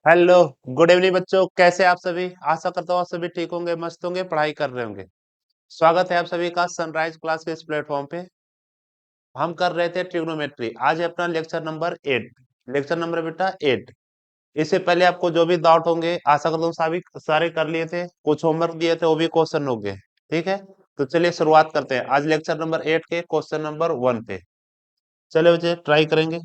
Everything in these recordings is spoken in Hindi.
हेलो। गुड इवनिंग बच्चों, कैसे आप सभी? आशा करता हूँ आप सभी ठीक होंगे, मस्त होंगे, पढ़ाई कर रहे होंगे। स्वागत है आप सभी का सनराइज क्लास के इस प्लेटफॉर्म पे। हम कर रहे थे ट्रिग्नोमेट्री। आज है अपना लेक्चर नंबर 8। लेक्चर नंबर बेटा 8। इससे पहले आपको जो भी डाउट होंगे, आशा करता हूँ सभी सारे कर लिए थे। कुछ होमवर्क दिए थे, वो भी क्वेश्चन हो गए। ठीक है, तो चलिए शुरुआत करते हैं आज लेक्चर नंबर 8 के क्वेश्चन नंबर 1 पे। चलिए बच्चे ट्राई करेंगे।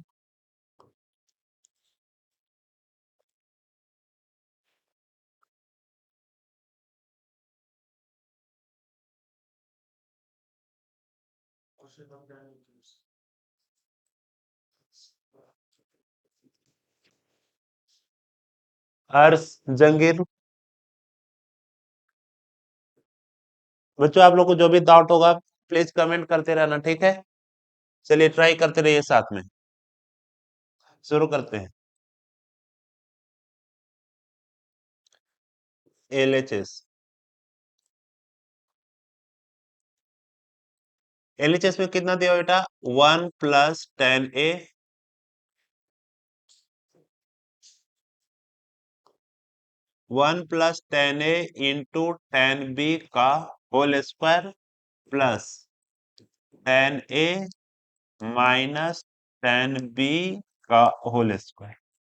हर्ष, जंगीर, बच्चों आप लोग को जो भी डाउट होगा प्लीज कमेंट करते रहना, ठीक है। चलिए ट्राई करते रहिए साथ में। शुरू करते हैं। एलएचएस। एलएचएस में कितना दिया बेटा? 1 + 10a 1 + 10a इंटू 10b का whole square plus 10a minus 10b का होल स्क्वायर।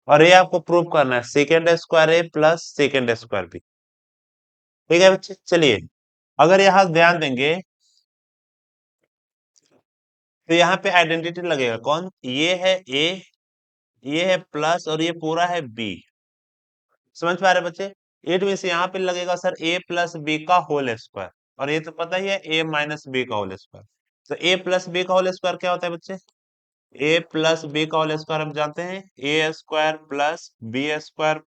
और ये आपको प्रूव करना है second square A plus second square B. ठीक है बच्चे, चलिए अगर यहाँ ध्यान देंगे तो यहाँ पे आइडेंटिटी लगेगा। कौन? ये है ए, ये है प्लस और ये पूरा है बी। समझ पा रहे बच्चे? इट मीन यहाँ पे लगेगा सर ए प्लस बी का होल स्क्वायर। और ये तो पता ही है ए माइनस बी का होल स्क्वायर। तो ए प्लस बी का होल स्क्वायर क्या होता है बच्चे? ए प्लस बी का होल स्क्वायर हम जानते हैं, A square plus B square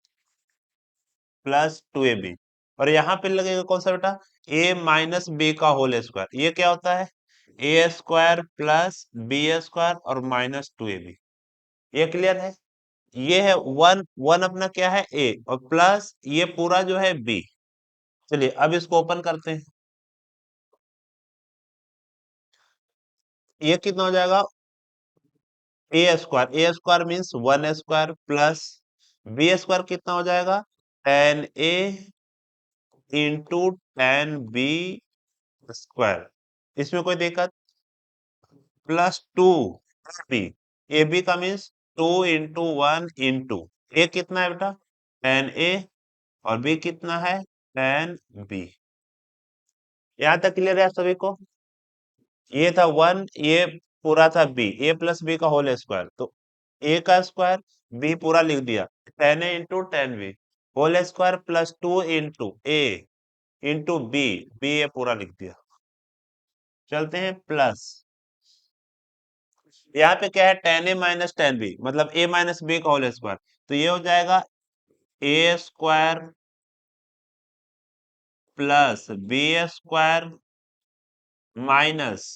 plus 2ab। और यहाँ पे लगेगा कौन सा बेटा? ए माइनस बी का होल स्क्वायर। ये क्या होता है? A square plus B square और माइनस 2ab। ये क्लियर है? ये है वन वन अपना क्या है? ए और प्लस ये पूरा जो है बी। चलिए अब इसको ओपन करते हैं। ये कितना हो जाएगा? A square means 1 square plus B square कितना हो जाएगा? 10a into 10b square. इसमें कोई दिक्कत? Plus 2b। ए बी का मीन्स 2 × 1 × ए कितना है बेटा? 10a और बी कितना है? 10b। यहाँ तक क्लियर है आप सभी को? ये था 1, ये पूरा था बी, ए प्लस बी का होल स्क्वायर। तो ए का स्क्वायर बी पूरा लिख दिया, 10a into 10b whole square plus 2 into A into B, B A पूरा लिख दिया। चलते हैं प्लस, यहाँ पे क्या है? 10a माइनस 10b मतलब ए माइनस बी का होल स्क्वायर। तो ये हो जाएगा A square plus B square minus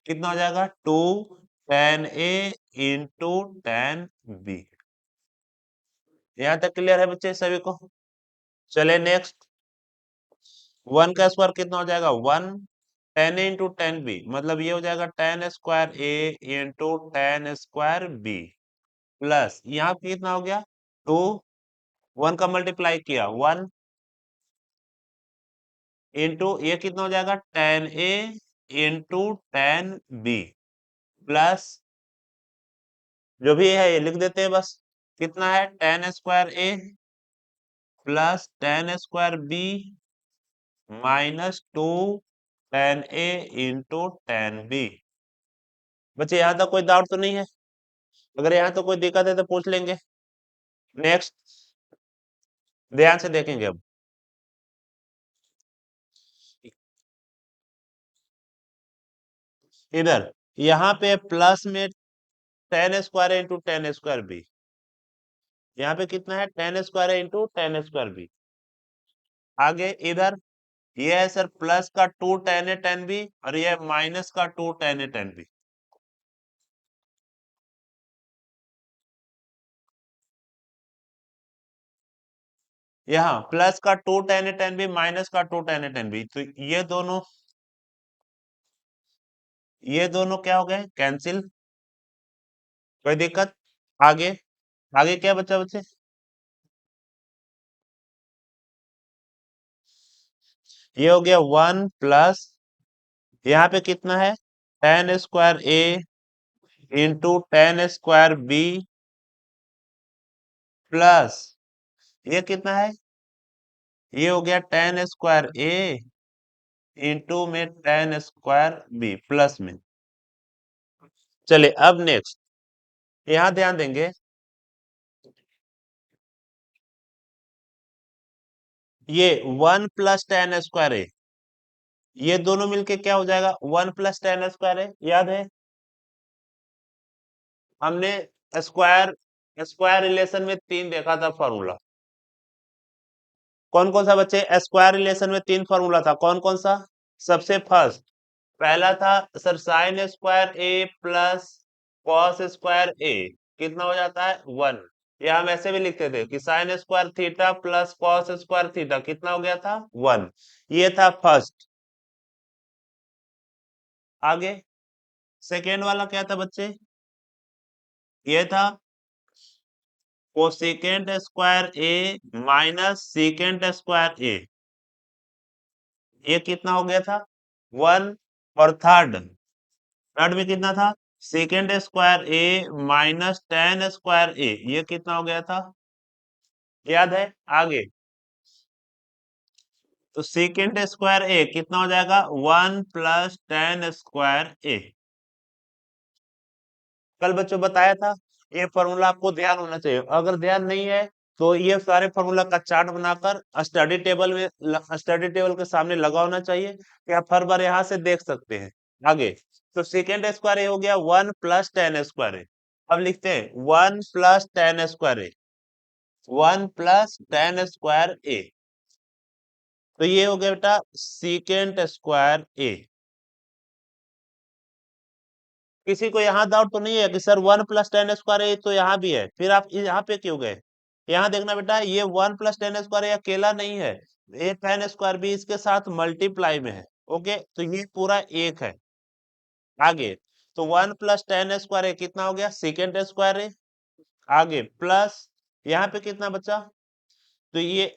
कितना हो जाएगा? 2 10a इंटू 10b। यहाँ तक क्लियर है बच्चे सभी को? चले नेक्स्ट। 1 का स्क्वायर कितना हो जाएगा? 1। 10 इंटू 10b मतलब ये हो जाएगा 10 square a into 10 square b plus यहाँ पे कितना हो गया? 2। 1 का मल्टीप्लाई किया 1 इंटू ये कितना हो जाएगा? 10a इंटू 10b प्लस जो भी है ये लिख देते हैं बस। कितना है? 10 square a plus 10 square b minus 2 10a into 10b। बच्चे यहाँ तक कोई डाउट तो नहीं है? अगर यहाँ तो कोई दिक्कत है तो पूछ लेंगे। नेक्स्ट, ध्यान से देखेंगे अब। इधर यहाँ पे प्लस में 10 स्क्वायर इंटू 10 स्क्वायर b। यहाँ पे कितना है? 10 स्क्वायर इंटू 10 स्क्वायर b। आगे इधर ये है सर प्लस का 2 10a 10b और ये माइनस का 2 10a 10b। यहाँ प्लस का 2 10a 10b माइनस का 2 10a 10b, तो ये दोनों क्या हो गए? कैंसिल। कोई दिक्कत? आगे, आगे क्या बचा बच्चे? ये हो गया 1 प्लस, यहाँ पे कितना है, tan² A into tan² B plus, ये कितना है, ये हो गया tan² A इंटू में tan² B प्लस में। चलिए अब नेक्स्ट, यहां ध्यान देंगे, ये 1 प्लस tan²A, ये दोनों मिलके क्या हो जाएगा, 1 प्लस tan² याद है, हमने स्क्वायर स्क्वायर रिलेशन में 3 देखा था फॉर्मूला। कौन कौन सा बच्चे, स्क्वायर रिलेशन में 3 फॉर्मूला था, कौन कौन सा, सबसे फर्स्ट पहला था sir sin² A plus cos² A, कितना हो जाता है 1, या हम ऐसे भी लिखते थे कि sin² प्लस cos² कितना हो गया था 1, ये था फर्स्ट। आगे सेकेंड वाला क्या था बच्चे, ये था cosecant² A minus secant² A, ये कितना हो गया था 1, और थर्ड थर्ड में कितना था secant² A माइनस tan²A, ये कितना हो गया था, याद है। आगे तो secant² A कितना हो जाएगा 1 प्लस tan²A, कल बच्चों बताया था, ये फॉर्मूला आपको ध्यान होना चाहिए, अगर ध्यान नहीं है तो ये सारे फॉर्मूला का चार्ट बनाकर स्टडी टेबल के सामने लगा होना चाहिए, कि आप हर बार यहाँ से देख सकते हैं। आगे तो secant² A हो गया 1 प्लस tan²A, अब लिखते हैं 1 प्लस tan²A, 1 प्लस tan²A, तो ये हो गया बेटा secant²A। किसी को यहाँ डाउट तो नहीं है कि सर 1 प्लस tan² तो यहाँ भी है, फिर आप यहाँ पे क्यों गए, यहाँ देखना बेटा, ये 1 प्लस tan² अकेला नहीं है, ये tan² भी इसके साथ मल्टीप्लाई में है। ओके, तो ये पूरा एक है। आगे तो 1 प्लस tan² कितना हो गया secant², आगे प्लस, यहाँ पे कितना बचा, तो ये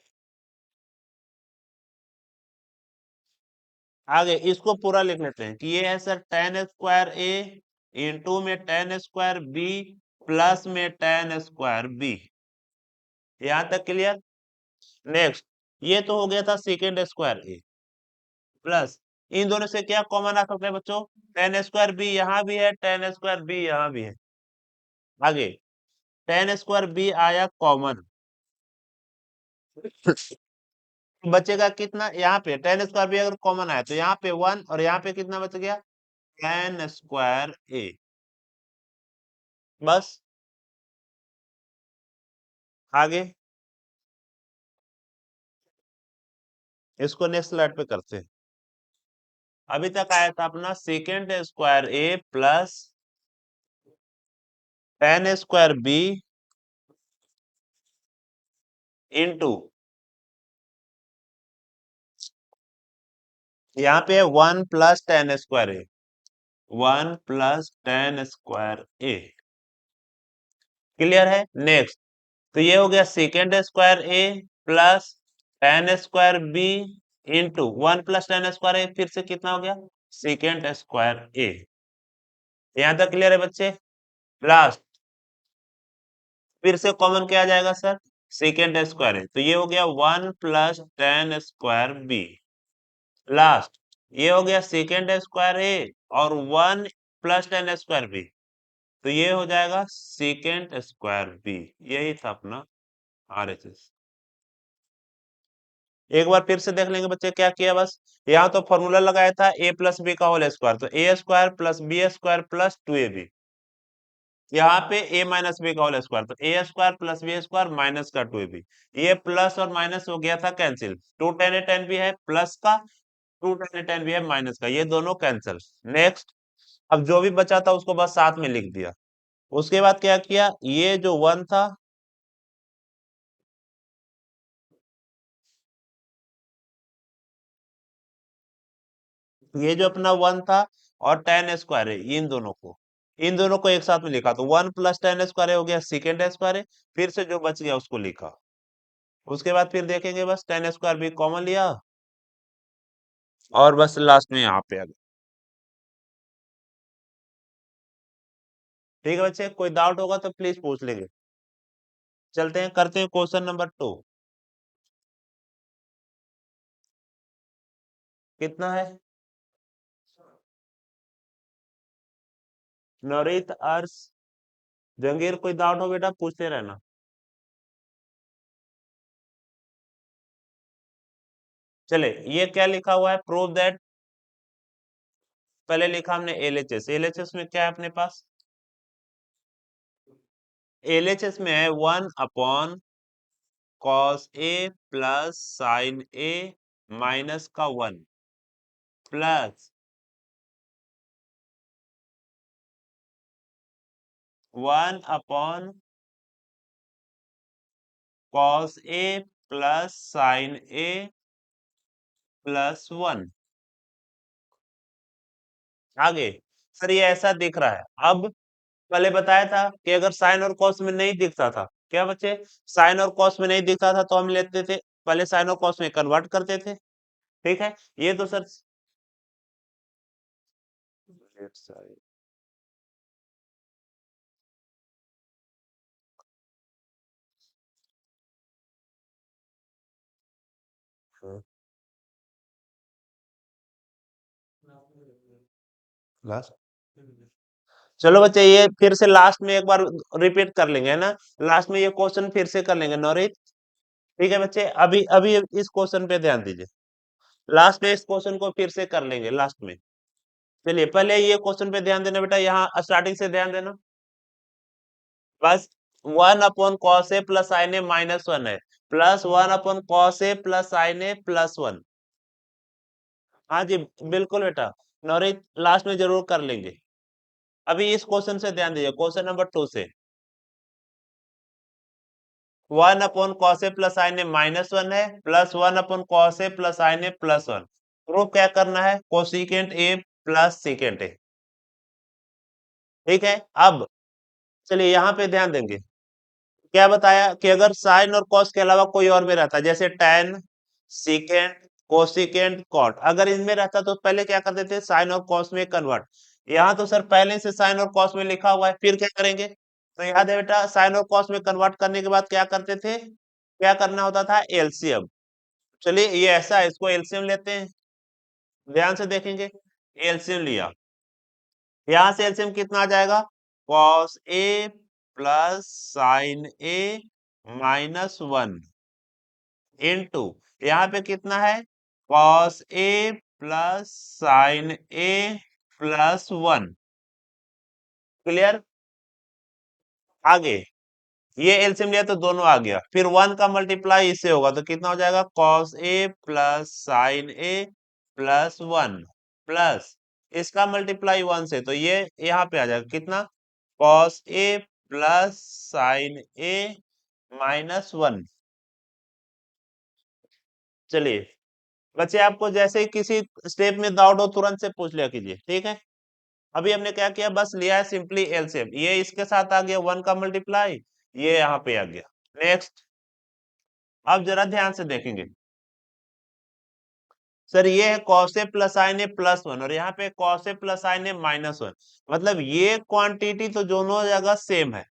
आगे इसको पूरा लिख लेते हैं कि ये है सर tan²A इंटू में tan²B प्लस में tan²B, यहां तक क्लियर। नेक्स्ट, ये तो हो गया था secant² A प्लस, इन दोनों से क्या कॉमन आ सकता है बच्चों, tan²B यहाँ भी है, tan²B यहाँ भी है। आगे tan²B आया कॉमन, बचेगा कितना, यहाँ पे tan²B अगर कॉमन आया तो यहाँ पे 1, और यहाँ पे कितना बच गया tan²A, बस। आगे इसको नेक्स्ट स्लाइड पे करते हैं। अभी तक आया था अपना secant² A plus tan²B into, यहाँ पे 1 plus tan²A, 1 plus tan²A, clear है। नेक्स्ट, तो ये हो गया secant² A plus tan²B into 1 plus tan²A, फिर से कितना हो गया secant²A, यहाँ तक क्लियर है बच्चे। लास्ट फिर से कॉमन क्या आ जाएगा सर, secant²A, तो ये हो गया 1 प्लस tan²B, लास्ट ये हो गया secant²A और 1 प्लस tan²B, तो ये हो जाएगा secant²B, यही था अपना RHS। एक बार फिर से देख लेंगे बच्चे क्या किया, बस यहाँ तो फॉर्मूला लगाया था a+b का होल स्क्वायर, तो a² plus b² plus 2ab, यहाँ पे a माइनस बी का होल स्क्वायर, तो a² प्लस b² माइनस का 2ab, ये प्लस और माइनस हो गया था कैंसिल, 2tan भी है प्लस का, 2tan भी है माइनस का, ये दोनों कैंसिल। नेक्स्ट, अब जो भी बचा था उसको बस साथ में लिख दिया। उसके बाद क्या किया, ये जो 1 था, ये जो अपना 1 था और tan² है, इन दोनों को एक साथ में लिखा, तो 1 प्लस tan² हो गया secant², फिर से जो बच गया उसको लिखा। उसके बाद फिर देखेंगे, बस tan² भी कॉमन लिया, और बस लास्ट में यहाँ पे आ गया। ठीक है बच्चे, कोई डाउट होगा तो प्लीज पूछ लेंगे। चलते हैं, करते हैं क्वेश्चन नंबर 2। कितना है? नवरीत, अर्श, जंगीर, कोई डाउट हो बेटा पूछते रहना। चले, ये क्या लिखा हुआ है? Prove that. पहले लिखा हमने एलएचएस। एलएचएस में क्या है अपने पास? एलएचएस में है 1/cos A plus sine A minus का 1 plus 1/cos A plus sine A plus 1। आगे सर ये ऐसा दिख रहा है। अब पहले बताया था कि अगर साइन और कॉस में नहीं दिखता था, क्या बच्चे, साइन और कॉस में नहीं दिखता था तो हम लेते थे, पहले साइन और कॉस में कन्वर्ट करते थे। ठीक है, ये तो सर लास्ट। चलो बच्चे, ये फिर से लास्ट में एक बार रिपीट कर लेंगे, है ना? लास्ट में ये क्वेश्चन फिर से कर लेंगे नौरीत। ठीक है बच्चे, अभी अभी इस क्वेश्चन पे ध्यान दीजिए। लास्ट में इस क्वेश्चन को फिर से कर लेंगे लास्ट में। चलिए पहले ये क्वेश्चन पे ध्यान देना बेटा, यहाँ स्टार्टिंग से ध्यान देना। बस 1/cos A plus sine A minus 1 है, plus 1/cos A plus sine A plus 1। हाँ जी, बिल्कुल बेटा, नौरीत लास्ट में जरूर कर लेंगे। अभी इस क्वेश्चन से ध्यान दीजिए, क्वेश्चन नंबर 2 से। 1/cos A plus sine A minus 1 है, plus 1/cos A plus sine A plus 1। Proof क्या करना है? कोसिकेंट ए प्लस सिकेंट ए। ठीक है, अब चलिए यहाँ पे ध्यान देंगे। क्या बताया कि अगर साइन और कॉस के अलावा कोई और में रहता, जैसे tan, सीकेंट, कोसिकेंट, कॉट, अगर इनमें रहता तो पहले क्या करते थे? साइन और कॉस में कन्वर्ट। यहाँ तो सर पहले से साइन और कॉस में लिखा हुआ है, फिर क्या करेंगे? तो याद है बेटा, साइन और कॉस में कन्वर्ट करने के बाद क्या करते थे? क्या करना होता था? एलसीएम। चलिए ये ऐसा है, इसको एलसीएम लेते हैं, ध्यान से देखेंगे। एलसीएम लिया, यहां से एलसीएम कितना आ जाएगा? Cos A plus sine A minus 1 into, यहाँ पे कितना है? Cos A plus sine A plus 1। Clear? आगे ये एलसीएम लिया तो दोनों आ गया, फिर 1 का मल्टीप्लाई इससे होगा तो कितना हो जाएगा? Cos A plus sine A plus 1 plus इसका मल्टीप्लाई 1 से, तो ये यहाँ पे आ जाएगा कितना? Cos A plus sine A minus 1। चलिए बच्चे, आपको जैसे ही किसी स्टेप में डाउट हो तुरंत से पूछ लिया कीजिए, ठीक है? अभी हमने क्या किया? बस लिया है सिंपली एलसीएम, ये इसके साथ आ गया 1 का मल्टीप्लाई, ये यहाँ पे आ गया। नेक्स्ट, अब जरा ध्यान से देखेंगे। सर ये है cos A plus sine A plus 1 और यहाँ पे cos A plus sine A minus 1, मतलब ये क्वांटिटी तो दोनों जगह सेम है।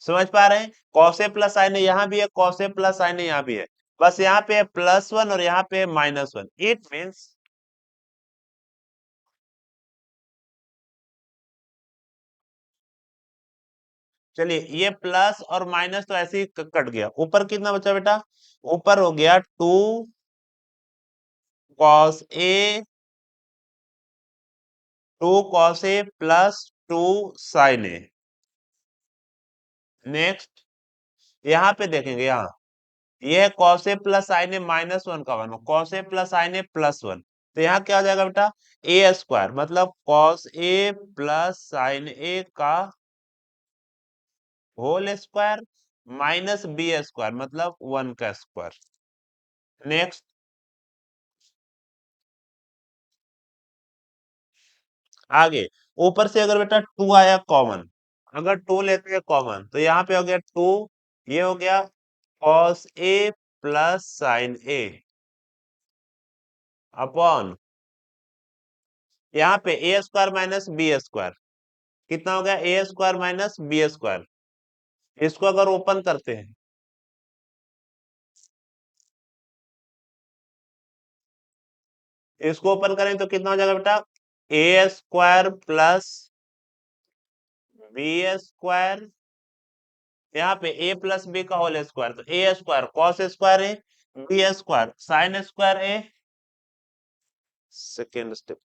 समझ पा रहे हैं? cos ए प्लस साइन ए यहाँ भी है, cos ए प्लस साइन ए यहाँ भी है, बस यहाँ पे है प्लस 1 और यहाँ पे है माइनस 1। इट मीन्स, चलिए ये प्लस और माइनस तो ऐसे ही कट गया, ऊपर कितना बचा बेटा? ऊपर हो गया 2 cos A plus 2 sin A। Next, यहाँ पे देखेंगे, यहाँ ये है cos A plus sine A minus 1 का 1, cos A plus sine A plus 1, तो यहाँ क्या हो जाएगा बेटा? ए स्क्वायर, मतलब cos A plus sine A का whole square minus B square, मतलब 1 का स्क्वायर। नेक्स्ट, आगे ऊपर से अगर बेटा 2 आया कॉमन, अगर 2 लेते हैं कॉमन तो यहाँ पे हो गया 2, ये हो गया cos A plus sine A upon यहाँ पे ए स्क्वायर माइनस बी स्क्वायर कितना हो गया, ए स्क्वायर माइनस बी स्क्वायर। इसको अगर ओपन करते हैं, इसको ओपन करें तो कितना हो जाएगा बेटा, A square plus B square, यहाँ पे ए प्लस बी का होल स्क्वायर, तो ए स्क्वायर कॉस स्क्वायर ए, बी स्क्वायर साइन स्क्वायर ए। सेकेंड स्टेप,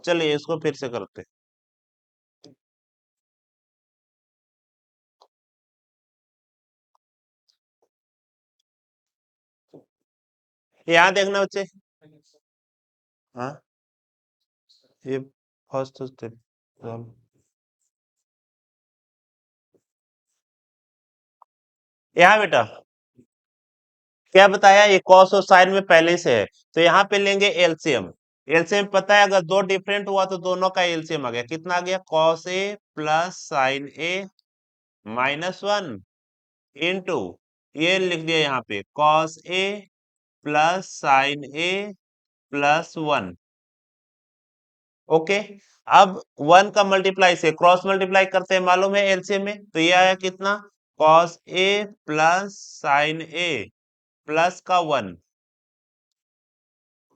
चलिए इसको फिर से करते हैं। यहाँ देखना बच्चे, हाँ ये फर्स्ट स्टेप, यहाँ बेटा क्या बताया, ये कॉस और साइन में पहले से है, तो यहाँ पे लेंगे एलसीएम। एलसीएम पता है, अगर दो डिफरेंट हुआ तो दोनों का एलसीएम आ गया, कितना आ गया, cos A plus sine A minus one into, ये लिख दिया यहाँ पे cos A plus sine A plus one. Okay, अब वन का मल्टीप्लाई से क्रॉस मल्टीप्लाई करते हैं, मालूम है एलसीएम में, तो ये आया कितना, cos A plus sine A plus का वन।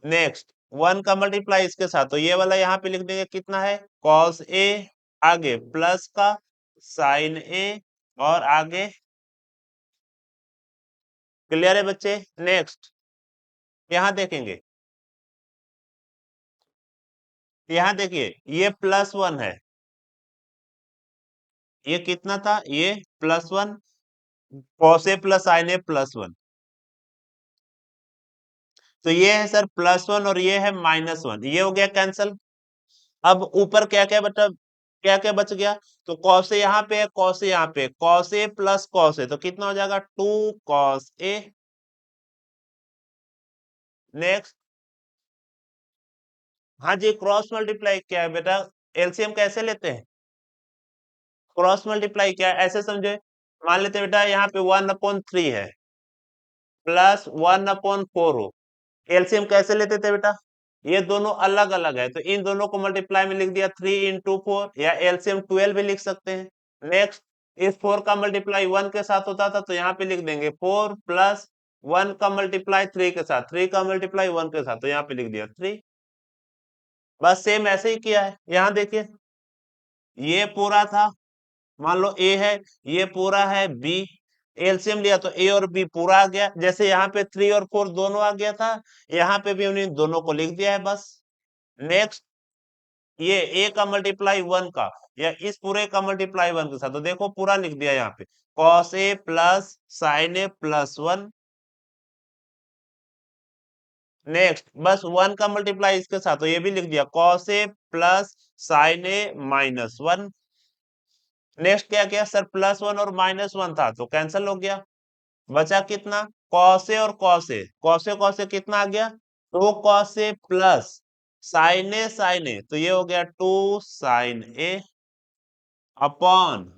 नेक्स्ट वन का मल्टीप्लाई इसके साथ, तो ये वाला यहाँ पे लिख देंगे, कितना है कॉस ए, आगे प्लस का साइन ए, और आगे, क्लियर है बच्चे। नेक्स्ट यहाँ देखेंगे, यहाँ देखिए ये प्लस वन है, ये कितना था, ये plus one, cos A plus sine A plus one, तो ये है सर प्लस वन और ये है माइनस वन, ये हो गया कैंसल। अब ऊपर क्या क्या बचा, क्या क्या बच गया, तो कॉस ए यहाँ पे है, कॉस ए यहाँ पे, cos A plus cos A, तो कितना हो जाएगा, टू कॉस ए। नेक्स्ट, हाँ जी क्रॉस मल्टीप्लाई क्या है बेटा, एलसीएम कैसे लेते हैं, क्रॉस मल्टीप्लाई क्या है, ऐसे समझे, मान लेते हैं बेटा यहाँ पे वन अपॉन थ्री है प्लस वन अपॉन फोर हो, एलसीएम कैसे लेते थे बेटा, ये दोनों अलग अलग है, तो इन दोनों को मल्टीप्लाई में लिख दिया, थ्री इंटू फोर, या एलसीएम 12 भी लिख सकते हैं। नेक्स्ट, इस फोर का मल्टीप्लाई वन के साथ होता था, तो यहाँ पे लिख देंगे फोर प्लस वन का मल्टीप्लाई थ्री के साथ, थ्री का मल्टीप्लाई वन के साथ, तो यहाँ पे लिख दिया थ्री। बस सेम ऐसे ही किया है, यहाँ देखिए ये पूरा था, मान लो ए है, ये पूरा है बी, एलसीएम लिया तो ए और बी पूरा आ गया, जैसे यहाँ पे थ्री और फोर दोनों आ गया था, यहाँ पे भी हमने दोनों को लिख दिया है बस। नेक्स्ट, ये ए का मल्टीप्लाई वन का, या इस पूरे का मल्टीप्लाई वन के साथ, तो देखो पूरा लिख दिया यहाँ पे, cos A plus sine A plus one. Next, बस वन का मल्टीप्लाई इसके साथ, तो ये भी लिख दिया, cos A plus sine A minus one. Next क्या किया सर, प्लस वन और माइनस वन था तो कैंसिल हो गया, बचा कितना, कॉसे और कॉसे, कॉसे कॉसे कितना आ गया, टू कॉसे प्लस साइन ए, तो ये हो गया टू साइन ए अपॉन,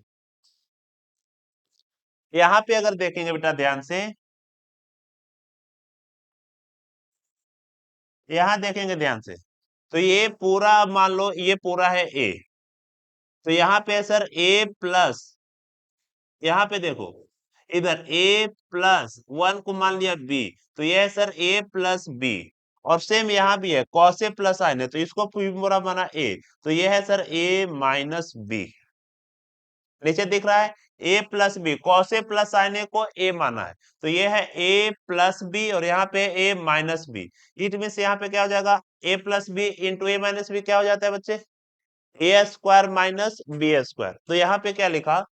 यहाँ पे अगर देखेंगे बेटा ध्यान से, यहाँ देखेंगे ध्यान से, तो ये पूरा मान लो ये पूरा है ए, तो यहाँ पे है सर ए प्लस, यहाँ पे देखो इधर ए प्लस वन को मान लिया बी, तो ये है सर ए प्लस बी, और सेम यहाँ भी है कॉस ए प्लस साइन है, तो इसको पूरा माना ए, तो ये है सर ए माइनस बी। नीचे दिख रहा है A plus B, cos A plus sine ए को ए माना है, तो ये है ए प्लस बी, और यहाँ पे ए माइनस बी। इट मीन यहाँ पे क्या हो जाएगा, ए प्लस बी इंटू ए माइनस बी क्या हो जाता है बच्चे, ए स्क्वायर माइनस बी स्क्वायर, तो यहाँ पे क्या लिखा,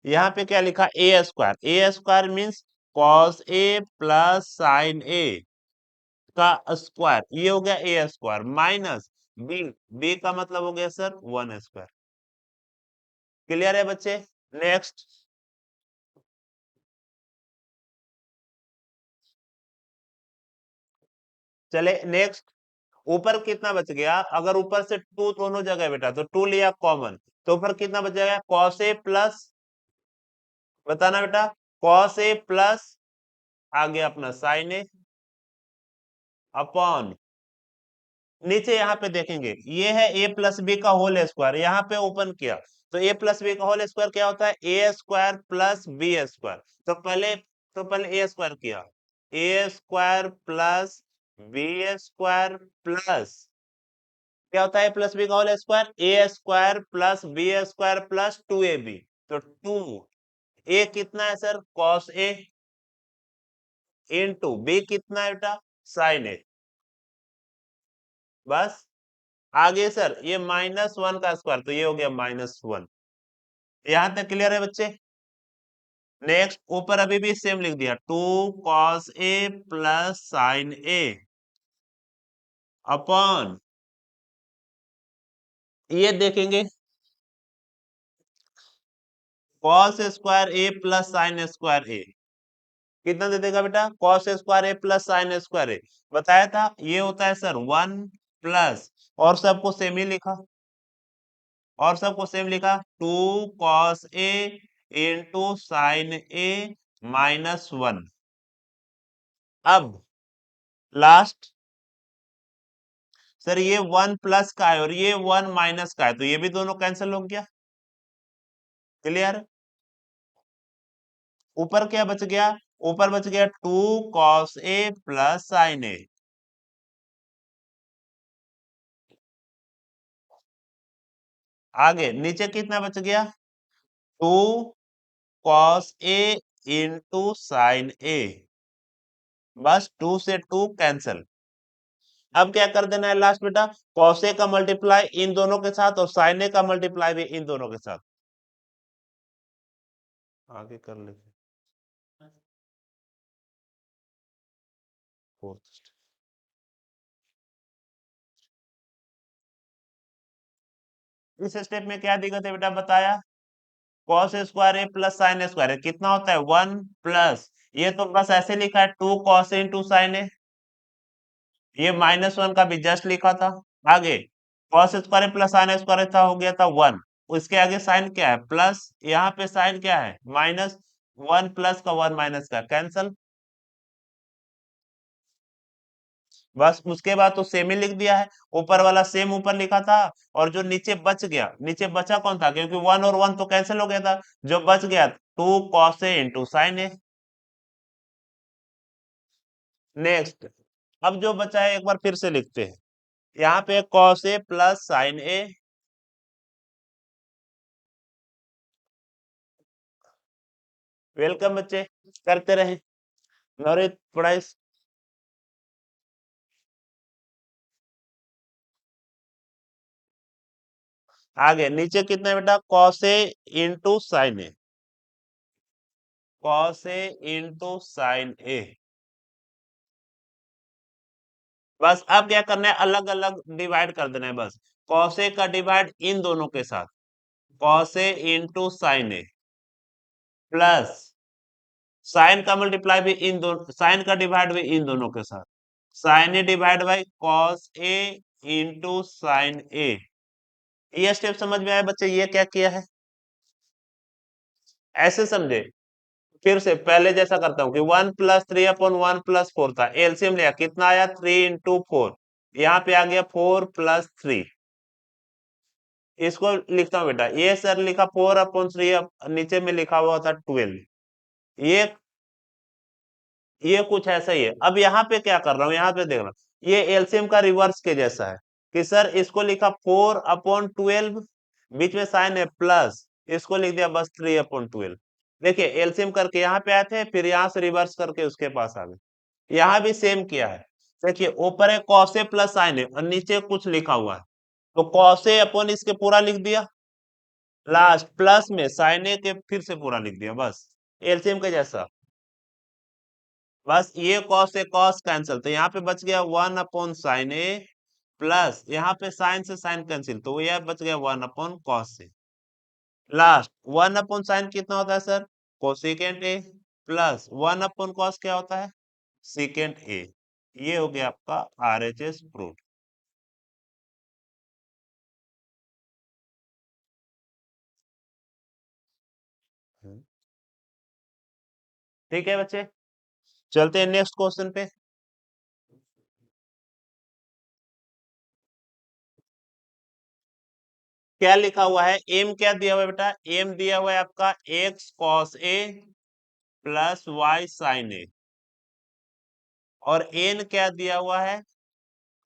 यहाँ पे क्या लिखा, ए square means cos A plus sine A का स्क्वायर, ये हो गया ए स्क्वायर माइनस बी, बी का मतलब हो गया सर वन स्क्वायर। क्लियर है बच्चे। नेक्स्ट, चले नेक्स्ट, ऊपर कितना बच गया, अगर ऊपर से टू दोनों जगह बेटा तो टू लिया कॉमन, तो ऊपर कितना बच जाएगा, कॉस ए प्लस, बताना बेटा, कॉस ए प्लस आ गया अपना साइन ए अपॉन, नीचे यहाँ पे देखेंगे ये है ए प्लस बी का होल स्क्वायर, यहाँ पे ओपन किया तो ए प्लस बी का होल स्क्वायर क्या होता है, A square plus B square. तो पहले ए स्क्वायर किया, A square plus B square plus क्या होता है, प्लस बी का whole square, A square plus B square plus two A B, तो टू ए कितना है sir, cos A, into B कितना है बेटा, साइन ए। बस आगे सर ये -1 का स्क्वायर, तो ये हो गया -1। यहां तक क्लियर है बच्चे। नेक्स्ट ऊपर अभी भी सेम लिख दिया, two cos A plus sine A upon, ये देखेंगे cos square A plus sine square A कितना दे देगा बेटा, cos square A plus sine square A, बताया था ये होता है सर 1 प्लस, और सबको सेम ही लिखा, और सबको सेम लिखा, two cos A into sine A -1। अब लास्ट सर ये 1 प्लस का है और ये 1 माइनस का है, तो ये भी दोनों कैंसिल हो गया, क्लियर। ऊपर क्या बच गया, ऊपर बच गया two cos A plus sine A, आगे नीचे कितना बच गया, two cos A into sine A, बस टू से टू कैंसिल। अब क्या कर देना है लास्ट बेटा, कॉस ए का मल्टीप्लाई इन दोनों के साथ और साइन ए का मल्टीप्लाई भी इन दोनों के साथ, आगे कर लेते फोर्थ। इस स्टेप में क्या दिक्कत है बेटा, बताया cos square A plus sine square A कितना होता है 1 प्लस, ये तो बस ऐसे लिखा है to cos into sine A, ये -1 का भी जस्ट लिखा था। आगे cos square plus sine square था, हो गया था 1, उसके आगे साइन क्या है प्लस, यहाँ पे साइन क्या है -1 प्लस का 1 माइनस का कैंसल, बस उसके बाद तो सेम ही लिख दिया है, ऊपर वाला सेम ऊपर लिखा था, और जो नीचे बच गया, नीचे बचा कौन था, क्योंकि 1 और 1 तो कैंसिल हो गया था, जो बच गया two cos A into sine A. Next अब जो बचा है एक बार फिर से लिखते हैं, यहाँ पे cos A plus sine A, welcome बच्चे, करते रहे नवरीत पढ़ाई। आगे नीचे कितना है बेटा, cos A into sine A, cos A into sine A, बस अब क्या करना है, अलग अलग डिवाइड कर देना है, बस कॉस ए का डिवाइड इन दोनों के साथ, cos A into sine A plus sign का मल्टीप्लाई भी इन दोनों, साइन का डिवाइड भी इन दोनों के साथ, sine A divide by cos A into sine A. ये स्टेप समझ में आया बच्चे, ये क्या किया है, ऐसे समझे। फिर से पहले जैसा करता हूँ कि 1 + 3/1 + 4 था, एलसीएम लिया कितना आया 3 × 4, यहाँ पे आ गया 4 + 3, इसको लिखता हूँ बेटा, ये सर लिखा 4/3, नीचे में लिखा हुआ था 12, ये ये कुछ ऐसा ही है। अब यहाँ पे क्या कर रहा हूँ, यहाँ पे देख रहा हूँ, ये एलसीएम का रिवर्स के जैसा है, कि सर इसको लिखा 4/12, बीच में साइन है प्लस, इसको लिख दिया बस 3/12। देखिए एलसीएम करके यहाँ पे आए थे, फिर यहाँ से रिवर्स करके उसके पास आ गए, यहाँ भी सेम किया है। देखिए ऊपर है कॉस ए प्लस साइन ए और नीचे कुछ लिखा हुआ है, तो कॉस ए अपॉन इसके पूरा लिख दिया, लास्ट प्लस में साइन ए के फिर से पूरा लिख दिया, बस एलसीएम के जैसा। बस ये कॉस से कॉस कैंसिल, तो यहाँ पे बच गया 1/sin ए प्लस, यहाँ पे साइन से साइन कैंसिल, तो यह बच गया 1/cos से, लास्ट 1/sin कितना होता है sir, cosecant A plus 1/cos क्या होता है, सीकेंट ए। ये हो गया आपका आरएचएस प्रूफ। ठीक है बच्चे, चलते हैं नेक्स्ट क्वेश्चन पे। क्या लिखा हुआ है, एम क्या दिया हुआ है बेटा, एम दिया हुआ है आपका x cos A plus Y sine ए, और एन क्या दिया हुआ है,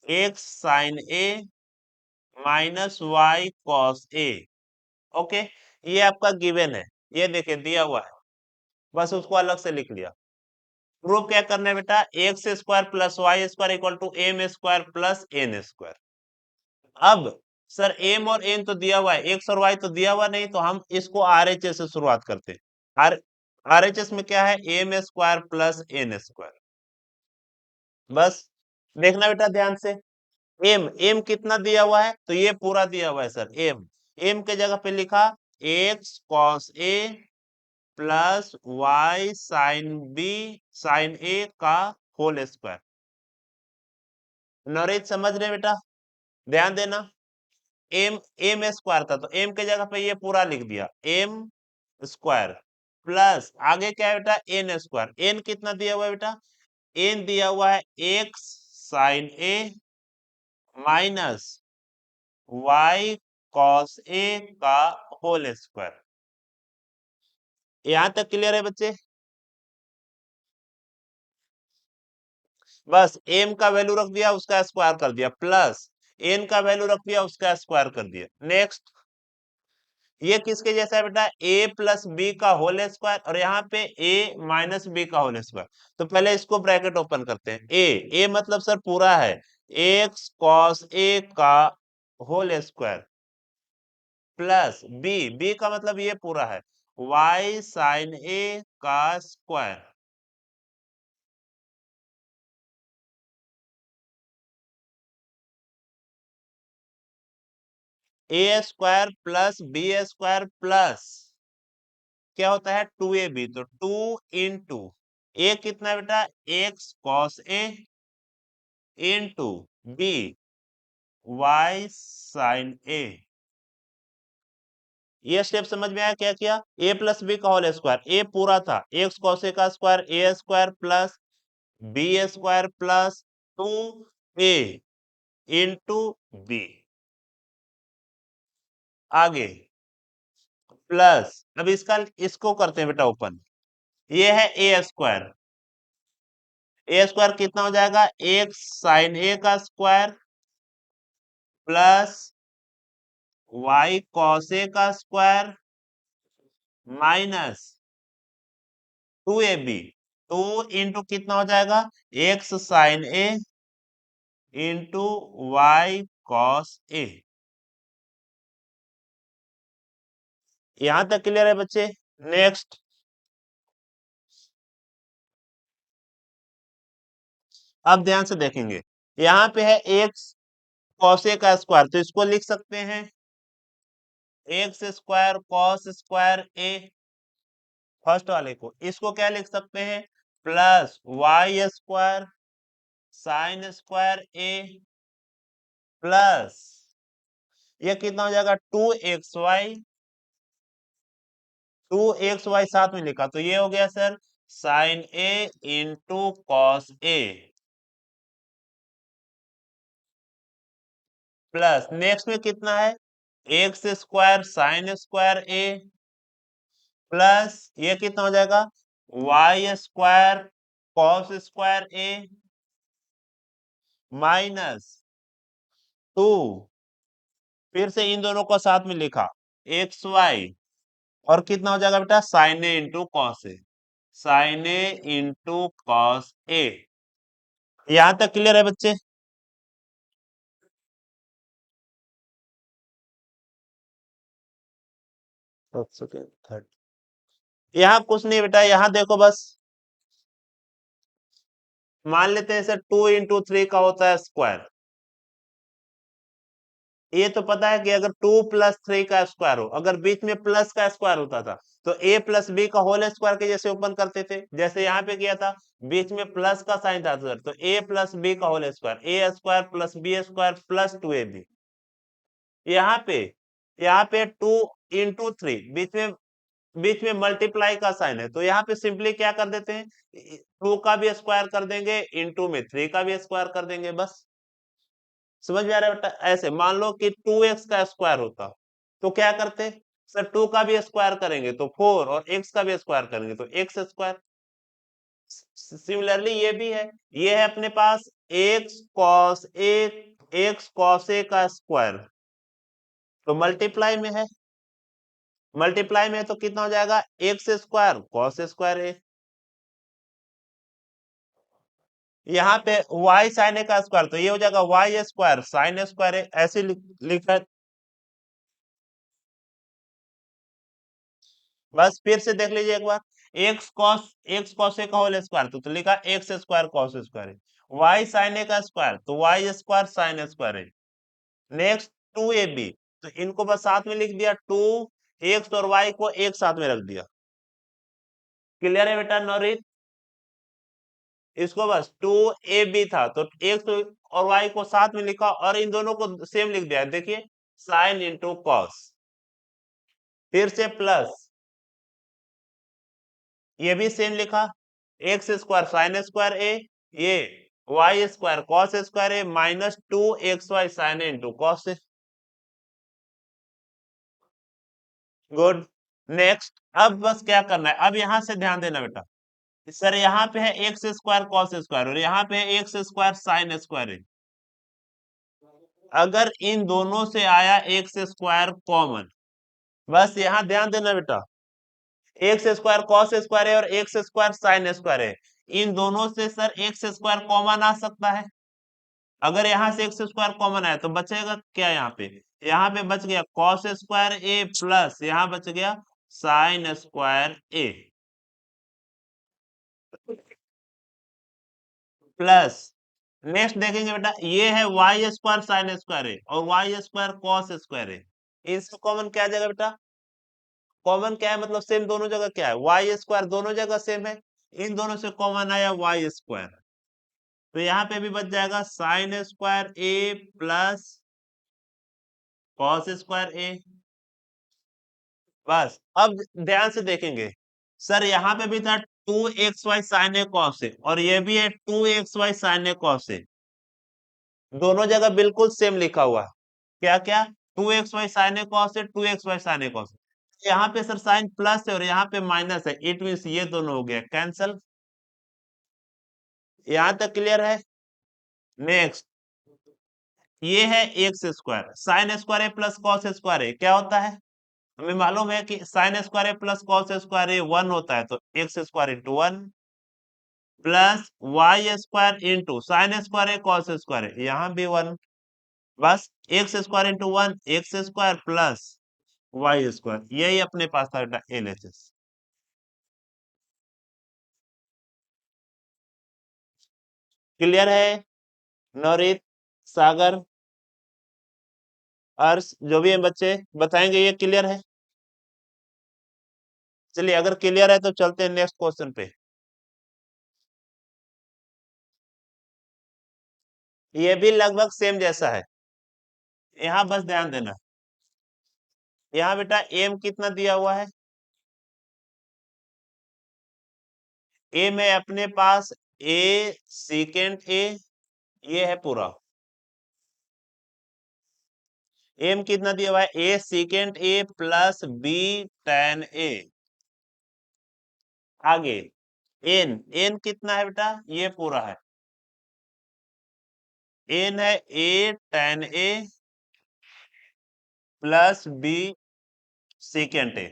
x sine A minus Y cos A. Okay, ये आपका गिवन है, ये देखिए दिया हुआ है, बस उसको अलग से लिख लिया। प्रूफ क्या करना है बेटा, X square plus Y square equal to M square plus N square. अब सर एम और एन तो दिया हुआ है, एक्स और वाई तो दिया हुआ नहीं, तो हम इसको आरएचएस से शुरुआत करते हैं। आर आरएचएस में क्या है, M square plus N square. बस देखना बेटा ध्यान से, एम एम कितना दिया हुआ है, तो ये पूरा दिया हुआ है सर, एम एम के जगह पे लिखा X cos A plus Y sine B sine A का होल स्क्वायर। नॉलेज समझ रहे बेटा, ध्यान देना, एम एम स्क्वायर था तो एम के जगह पे ये पूरा लिख दिया, एम स्क्वायर प्लस आगे क्या है बेटा, एन स्क्वायर। एन कितना दिया हुआ है बेटा, एन दिया हुआ है x sine A minus Y cos A का होल स्क्वायर। यहां तक क्लियर है बच्चे, बस एम का वैल्यू रख दिया, उसका स्क्वायर कर दिया, प्लस एन का वैल्यू रख दिया, उसका स्क्वायर कर दिया। नेक्स्ट, ये किसके जैसा है बेटा, ए प्लस बी का होल स्क्वायर, और यहाँ पे ए माइनस बी का होल स्क्वायर। तो पहले इसको ब्रैकेट ओपन करते हैं, ए मतलब सर पूरा है, एक्स कॉस ए का होल स्क्वायर प्लस बी का मतलब ये पूरा है, वाई साइन ए का square. A square plus B square plus क्या होता है, टू ए बी, तो टू इंटू ए कितना है बेटा, X cos A into B Y sine A. ये स्टेप समझ में आया, क्या किया, ए प्लस बी का होल स्क्वायर, ए पूरा था, एक्स कॉस ए का square, A square plus B square plus two A into B, आगे प्लस, अब इसका इसको करते हैं बेटा ओपन, ये है ए स्क्वायर, ए स्क्वायर कितना हो जाएगा, एक्स साइन ए का square plus Y cos A का square minus two A B, two into कितना हो जाएगा, X sine A into Y cos A. यहां तक क्लियर है बच्चे। नेक्स्ट, अब ध्यान से देखेंगे, यहाँ पे है एक्स कॉस ए का स्क्वायर, तो इसको लिख सकते हैं X square cos square A, first वाले को, इसको क्या लिख सकते हैं, plus Y square sine square A plus ये कितना हो जाएगा, टू एक्स वाई साथ में लिखा, तो ये हो गया sir sign A into cos A plus next में कितना है, X square sine square A plus ये कितना हो जाएगा, Y square cos square A minus two, फिर से इन दोनों को साथ में लिखा, एक्स वाई, और कितना हो जाएगा बेटा, sign A into cos A, sign A into cos A. यहां तक क्लियर है बच्चे। यहाँ कुछ नहीं बेटा, यहाँ देखो बस, मान लेते हैं सर टू इंटू थ्री का होता है स्क्वायर, ये तो पता है कि अगर टू प्लस थ्री का स्क्वायर हो, अगर बीच में प्लस का स्क्वायर होता था तो ए प्लस बी का होल स्क्वायर के जैसे ओपन करते थे, जैसे यहाँ पे किया था, बीच में प्लस का साइन था सर, तो ए प्लस बी का whole square, A square plus B square plus two A B. यहाँ पे टू इंटू थ्री, बीच में बीच में मल्टीप्लाई का साइन है, तो यहाँ पे सिंपली क्या कर देते हैं, 2 का भी स्क्वायर कर देंगे, इनटू में 3 का भी स्क्वायर कर देंगे, बस। समझ में आ रहा है बेटा? ऐसे मान लो कि 2x का स्क्वायर होता तो क्या करते, सर 2 का भी स्क्वायर करेंगे तो 4, और x का भी स्क्वायर करेंगे तो x स्क्वायर। सिमिलरली ये भी है, ये है अपने पास x cos a का स्क्वायर, तो मल्टीप्लाई में है तो कितना हो जाएगा, x square cos square A. यहाँ पे y साइन ए का स्क्वायर, तो ये हो जाएगा y स्क्वायर साइन स्क्वायर ए, ऐसे लिखा है। बस फिर से देख लीजिए एक बार, एक्स कॉस ए का होल स्क्वायर, तो लिखा एक्स स्क्वायर कॉस स्क्वायर है। वाई साइन ए का स्क्वायर, तो वाई स्क्वायर साइन स्क्वायर है। नेक्स्ट 2ab, तो इनको बस साथ में लिख दिया, 2x और y को एक साथ में रख दिया। क्लियर है बेटा नौरीत? इसको बस 2ab था तो x और y को साथ में लिखा, और इन दोनों को सेम लिख दिया, देखिए साइन इंटू कॉस, फिर से प्लस, ये भी सेम लिखा, x square sine square A, ये Y square cos square A minus 2xy sign A into cos A. Good. Next, अब बस क्या करना है, अब यहां से ध्यान देना बेटा, सर यहाँ पे है एक्स स्क्वायर कॉस स्क्वायर, और यहाँ पे है एक्स स्क्वायर साइन स्क्वायर है। अगर इन दोनों से आया एक्स स्क्वायर कॉमन, बस यहाँ ध्यान देना बेटा, एक्स स्क्वायर कॉस स्क्वायर है और एक्स स्क्वायर साइन स्क्वायर है, इन दोनों से सर एक्स स्क्वायर कॉमन आ सकता है। अगर यहाँ से एक्स स्क्वायर कॉमन आया तो बचेगा क्या, यहाँ पे बच गया कॉस स्क्वायर ए, प्लस यहाँ बच गया sign square A, plus next देखेंगे बेटा, ये है वाई स्क्वायर साइन स्क्वायर है और वाई स्क्वायर कॉस स्क्वायर है, इनसे कॉमन क्या आ जाएगा बेटा, कॉमन क्या है मतलब सेम दोनों जगह क्या है, वाई स्क्वायर दोनों जगह सेम है, इन दोनों से कॉमन आया वाई स्क्वायर, तो यहाँ पे भी बच जाएगा sign square A plus cos square ए। बस अब ध्यान से देखेंगे, सर यहाँ पे भी था 2xy sign A cos A, और ये भी है 2xy sign A cos A, दोनों जगह बिल्कुल सेम लिखा हुआ है, क्या क्या, 2xy sign A cos A, 2xy sign A cos A, यहाँ पे सर साइन प्लस है और यहाँ पे माइनस है, इट मीन ये दोनों हो गया कैंसल। यहाँ तक क्लियर है? नेक्स्ट, ये है X square sine square A plus cos square A, क्या होता है, हमें मालूम है कि sine square A plus cos square A 1 होता है, तो X square into 1 plus Y square into sine square A cos square A, यहाँ भी 1, बस X square into 1 X square plus Y square, यही अपने पास था बेटा एलएचएस। क्लियर है नौरीत, सागर, अर्श, जो भी है बच्चे बताएंगे ये क्लियर है? चलिए अगर क्लियर है तो चलते हैं नेक्स्ट क्वेश्चन पे। ये भी लगभग सेम जैसा है, यहाँ बस ध्यान देना, यहाँ बेटा एम कितना दिया हुआ है, एम है अपने पास ए सीकेंड ए, ये है पूरा, एम कितना दिया हुआ है, ए सीकेंड ए प्लस बी टेन ए, आगे एन, एन कितना है बेटा, ये पूरा है, एन है ए टेन ए प्लस बी सीकेंड ए।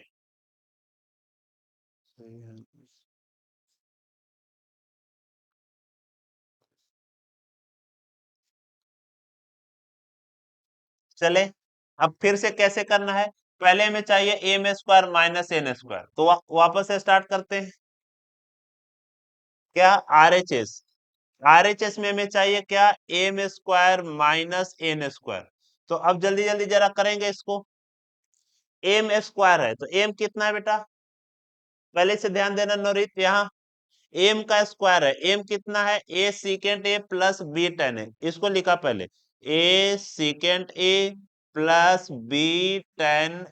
चले, अब फिर से कैसे करना है, पहले में चाहिए M square minus N square, तो वापस से स्टार्ट करते हैं, क्या आरएचएस, आरएचएस में हमें चाहिए क्या, M square minus N square, तो अब जल्दी जल्दी जरा करेंगे इसको, एम स्क्वायर है तो एम कितना है बेटा, पहले से ध्यान देना नोरित, यहाँ एम का स्क्वायर है, एम कितना है, ए सीकेंड ए प्लस बी टेन ए, इसको लिखा पहले, ए सीकेंड ए प्लस बी टेन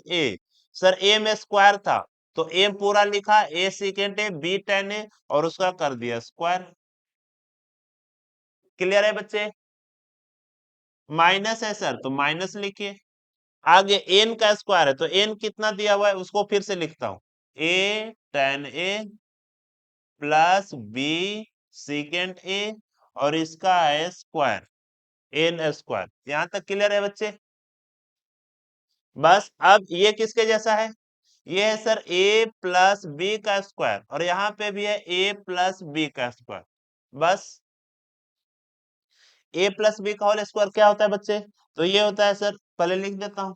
ए, सर ए में स्क्वायर था तो ए पूरा लिखा, ए secant A B tan A और उसका कर दिया स्क्वायर। क्लियर है बच्चे? माइनस है सर तो माइनस लिखिए। आगे एन का स्क्वायर है तो एन कितना दिया हुआ है उसको फिर से लिखता हूं, A tan A plus B secant A और इसका है स्क्वायर, एन स्क्वायर। यहां तक क्लियर है बच्चे? बस अब ये किसके जैसा है? ये है सर ए प्लस बी का स्क्वायर और यहाँ पे भी है ए प्लस बी का स्क्वायर। बस ए प्लस बी का होल स्क्वायर क्या होता है बच्चे? तो ये होता है सर, पहले लिख देता हूं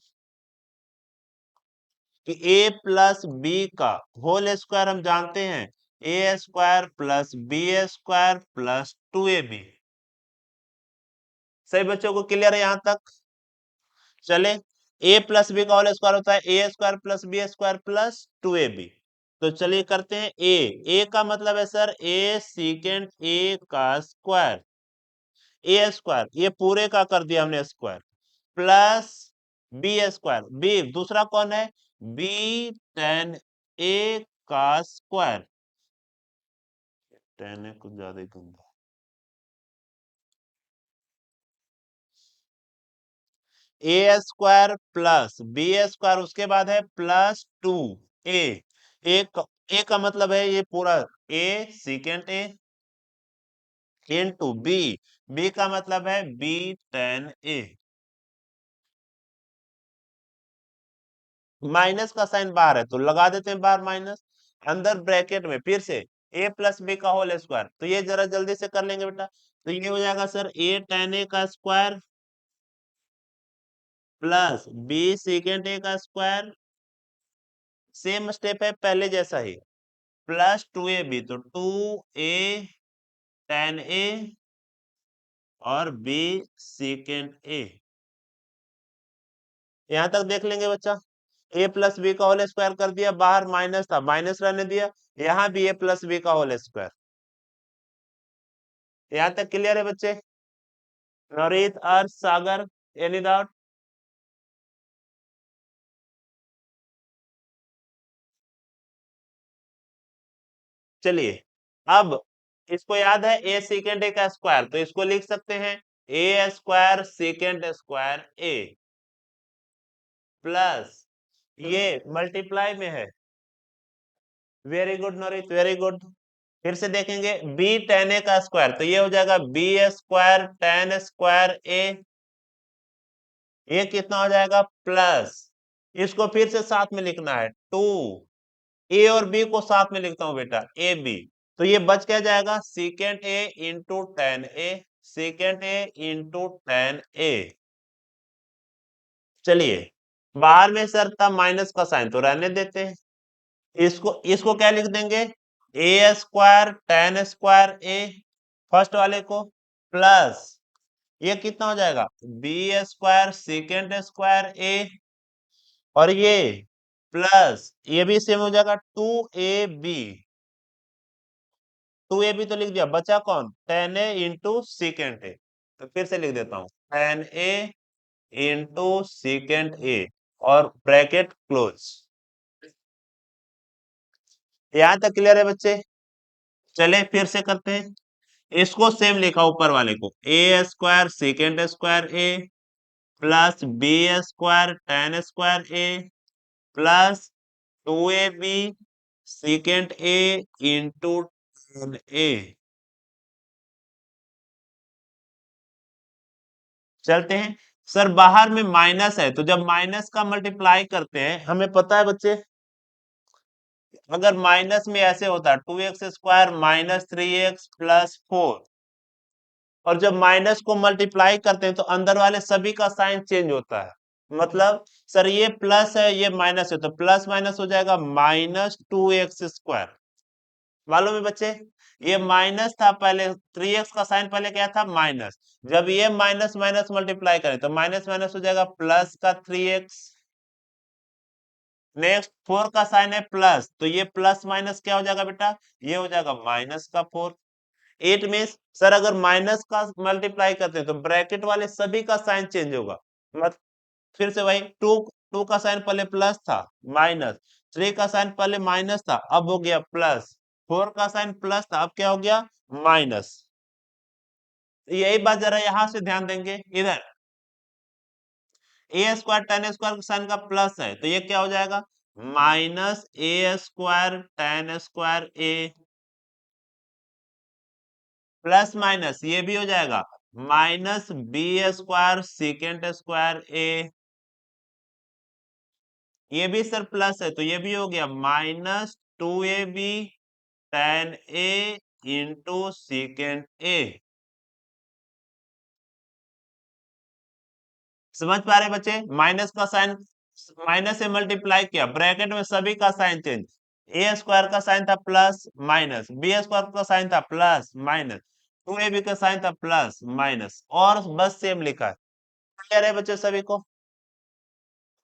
कि ए प्लस बी का होल स्क्वायर हम जानते हैं A square plus B square plus two A B. सही बच्चों को क्लियर है यहां तक? चले, ए प्लस बी का होल स्क्वायर होता है A square plus B square plus two A B. तो चलिए करते हैं ए का मतलब है सर ए सीकेंट ए का स्क्वायर, ए स्क्वायर ये पूरे का कर दिया हमने square, plus B square, B दूसरा कौन है? बी टेन ए का स्क्वायर, टेन ए कुछ ज्यादा ही गंदा, ए स्क्वायर प्लस बी स्क्वायर उसके बाद है प्लस टू ए, ए का मतलब है ये पूरा A secant A into B, B का मतलब है बी टेन ए। माइनस का साइन बाहर है तो लगा देते हैं बाहर माइनस, अंदर ब्रैकेट में फिर से ए प्लस बी का होल स्क्वायर, तो ये जरा जल्दी से कर लेंगे बेटा। तो ये हो जाएगा सर ए टेन ए का square plus B secant A का स्क्वायर, सेम स्टेप है पहले जैसा ही, प्लस टू ए बी, तो टू ए टेन ए और बी सीकेंट ए। यहां तक देख लेंगे बच्चा, ए प्लस बी का होल स्क्वायर कर दिया, बाहर माइनस था माइनस रहने दिया, यहाँ भी ए प्लस बी का होल स्क्वायर। यहाँ तक क्लियर है बच्चे? नवरीत, अर्श, सागर, एनी डाउट? चलिए अब इसको याद है ए सेकेंड ए का स्क्वायर, तो इसको लिख सकते हैं A square second square A plus ये मल्टीप्लाई में है, very good Navreet very good. फिर से देखेंगे बी टेन ए का स्क्वायर, तो ये हो जाएगा B square tan square A, ये कितना हो जाएगा प्लस, इसको फिर से साथ में लिखना है टू, ए और बी को साथ में लिखता हूं बेटा ए बी, तो ये बच क्या जाएगा second A into tan A, second A into tan ए। चलिए बाहर में सर था माइनस का साइन तो रहने देते हैं, इसको इसको क्या लिख देंगे A square tan square A first वाले को प्लस ये कितना हो जाएगा B square second square A और ये प्लस ये भी सेम हो जाएगा two A B, two A B तो लिख दिया, बचा कौन tan A into secant A, तो फिर से लिख देता हूं tan A into secant A और ब्रैकेट क्लोज। यहां तक क्लियर है बच्चे? चले फिर से करते हैं, इसको सेम लिखा ऊपर वाले को A square second square A plus B square tan square A plus two A B second A into tan A. चलते हैं सर, बाहर में माइनस है तो जब माइनस का मल्टीप्लाई करते हैं हमें पता है बच्चे, अगर माइनस में ऐसे होता है two X square minus three X plus four, और जब माइनस को मल्टीप्लाई करते हैं तो अंदर वाले सभी का साइन चेंज होता है, मतलब सर ये प्लस है ये माइनस है तो प्लस माइनस हो जाएगा माइनस टू एक्स स्क्वायर। मालूम है बच्चे, ये माइनस था पहले, थ्री एक्स का साइन पहले क्या था माइनस, जब ये माइनस माइनस मल्टीप्लाई करें तो माइनस माइनस हो जाएगा प्लस का थ्री एक्स, नेक्स्ट फोर का साइन है प्लस तो ये प्लस माइनस क्या हो जाएगा बेटा, ये हो जाएगा माइनस का फोर। एट मीन्स सर अगर माइनस का मल्टीप्लाई करते हैं तो ब्रैकेट वाले सभी का साइन चेंज होगा, मत फिर से वही टू 2 का साइन पहले प्लस था, माइनस 3 का साइन पहले माइनस था, अब हो गया प्लस 4 का साइन प्लस था, अब क्या हो गया माइनस। यही बात जरा यहां से ध्यान देंगे, इधर A square tan square sign का प्लस है तो ये क्या हो जाएगा minus A square tan square A, plus minus ये भी हो जाएगा minus B square secant square A, ये भी सर प्लस है तो ये भी हो गया minus 2ab ten A into secant ए। समझ पा रहे बच्चे, माइनस का साइन माइनस से मल्टीप्लाई किया, ब्रैकेट में सभी का साइन चेंज, ए स्क्वायर का साइन था प्लस माइनस, बी स्क्वायर का साइन था प्लस माइनस, 2ab का साइन था प्लस माइनस, और बस सेम लिखा है। क्लियर है बच्चे सभी को?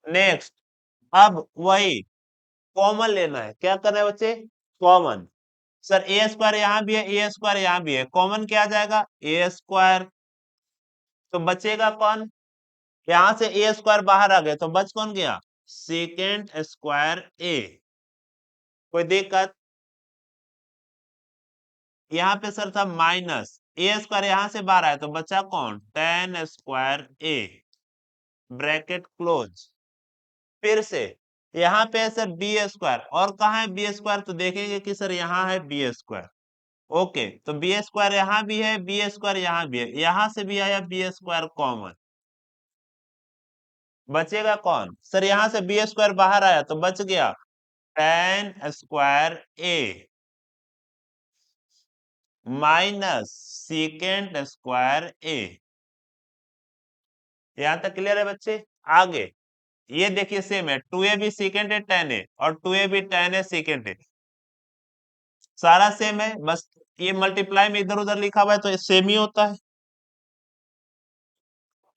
नेक्स्ट, अब वही कॉमन लेना है, क्या करना है बच्चे कॉमन। सर ए स्क्वायर यहाँ भी है, ए स्क्वायर यहाँ भी है, कॉमन क्या आ जाएगा ए स्क्वायर, तो बचेगा कौन, यहां से ए स्क्वायर बाहर आ गया तो बच कौन गया सेकेंड स्क्वायर ए। कोई दिक्कत, यहाँ पे सर था माइनस ए स्क्वायर यहां से बाहर आया तो बचा कौन टेन स्क्वायर ए, ब्रैकेट क्लोज। फिर से यहाँ पे है सर बी स्क्वायर, और कहा है बी स्क्वायर, तो देखेंगे कि सर यहाँ है बी स्क्वायर, ओके तो बी स्क्वायर यहाँ भी है, बी स्क्वायर यहाँ भी है, यहाँ से भी आया बी स्क्वायर कॉमन, बचेगा कौन सर, यहाँ से बी स्क्वायर बाहर आया तो बच गया ten square A minus secant square ए। यहां तक क्लियर है बच्चे? आगे ये देखिए सेम है, 2a भी सीकेंट है टेन है, और 2a भी टेन है सीकेंट है, सारा सेम है, बस ये मल्टीप्लाई में इधर उधर लिखा हुआ है तो सेम ही होता है।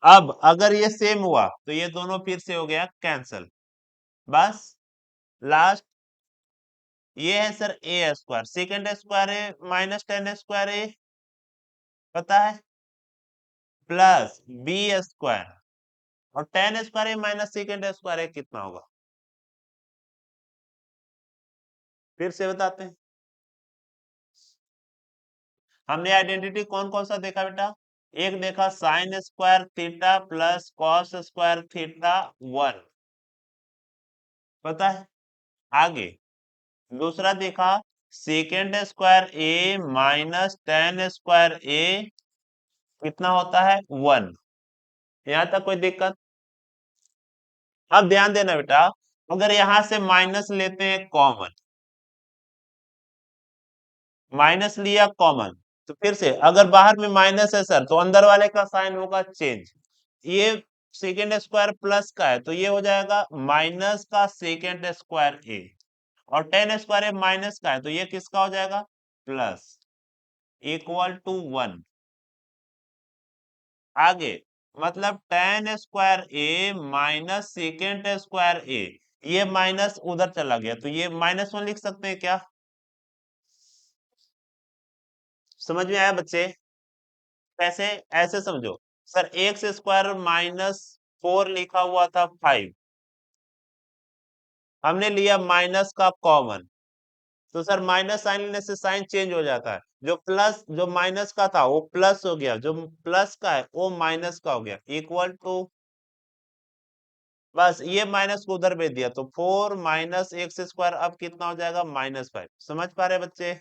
अब अगर ये सेम हुआ तो ये दोनों फिर से हो गया कैंसल, बस लास्ट ये है sir A square, second square है माइनस टेन स्क्वायर है पता है, प्लस बी स्क्वायर, और टेन स्क्वायर है माइनस सेकेंड स्क्वायर है कितना होगा, फिर से बताते हैं। हमने आइडेंटिटी कौन कौन सा देखा बेटा, एक देखा sign square theta plus cos square theta one, पता है, आगे दूसरा देखा second square A minus tan square A कितना होता है वन, यहां तक कोई दिक्कत? अब ध्यान देना बेटा, अगर यहां से माइनस लेते हैं कॉमन, माइनस लिया कॉमन, तो फिर से अगर बाहर में माइनस है सर तो अंदर वाले का साइन होगा चेंज, ये सेकेंड स्क्वायर प्लस का है तो ये हो जाएगा माइनस का सेकेंड स्क्वायर ए, और टेन स्क्वायर ए माइनस का है तो ये किसका हो जाएगा प्लस, इक्वल टू वन। आगे मतलब tan square A minus second square A, ये माइनस उधर चला गया तो ये माइनस वन लिख सकते हैं क्या, समझ में आया बच्चे? कैसे, ऐसे समझो sir x square minus four लिखा हुआ था फाइव, हमने लिया माइनस का कॉमन, तो सर माइनस साइन लेने से साइन चेंज हो जाता है, जो प्लस जो माइनस का था वो प्लस हो गया, जो प्लस का है वो माइनस का हो गया, इक्वल टू, बस ये माइनस को उधर भेज दिया तो फोर माइनस एक्स स्क्वायर अब कितना हो जाएगा माइनस फाइव। समझ पा रहे बच्चे?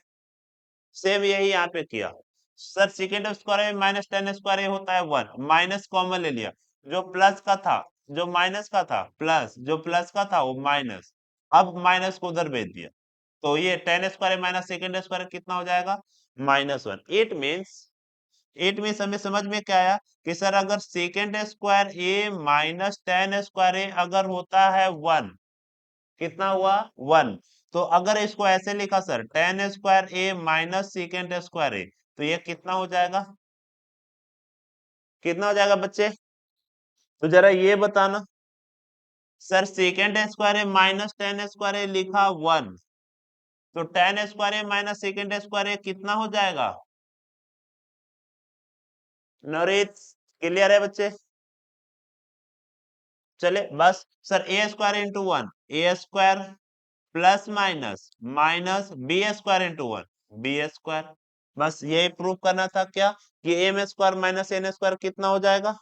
सेम यही यहाँ पे किया सर, सेकेंड स्क्वायर में माइनस टेन स्क्वायर होता है वन, माइनस कॉमन ले लिया, जो प्लस का था जो माइनस का था प्लस, जो प्लस का था वो माइनस, अब माइनस को उधर भेज दिया तो ये ten square minus second square कितना हो जाएगा माइनस वन। इट मीन्स हमें समझ में क्या आया कि सर अगर second square A minus tan square ए अगर होता है वन, कितना हुआ वन, तो अगर इसको ऐसे लिखा sir ten square A minus second square ए तो ये कितना हो जाएगा, कितना हो जाएगा बच्चे, तो जरा ये बताना, sir second square A minus tan square A लिखा वन, तो tan square A minus second square A कितना हो जाएगा, नरेश क्लियर है बच्चे? चले बस sir, A square into one A square plus minus minus B square into one B square. बस यही प्रूव करना था क्या कि M square minus N square कितना हो जाएगा।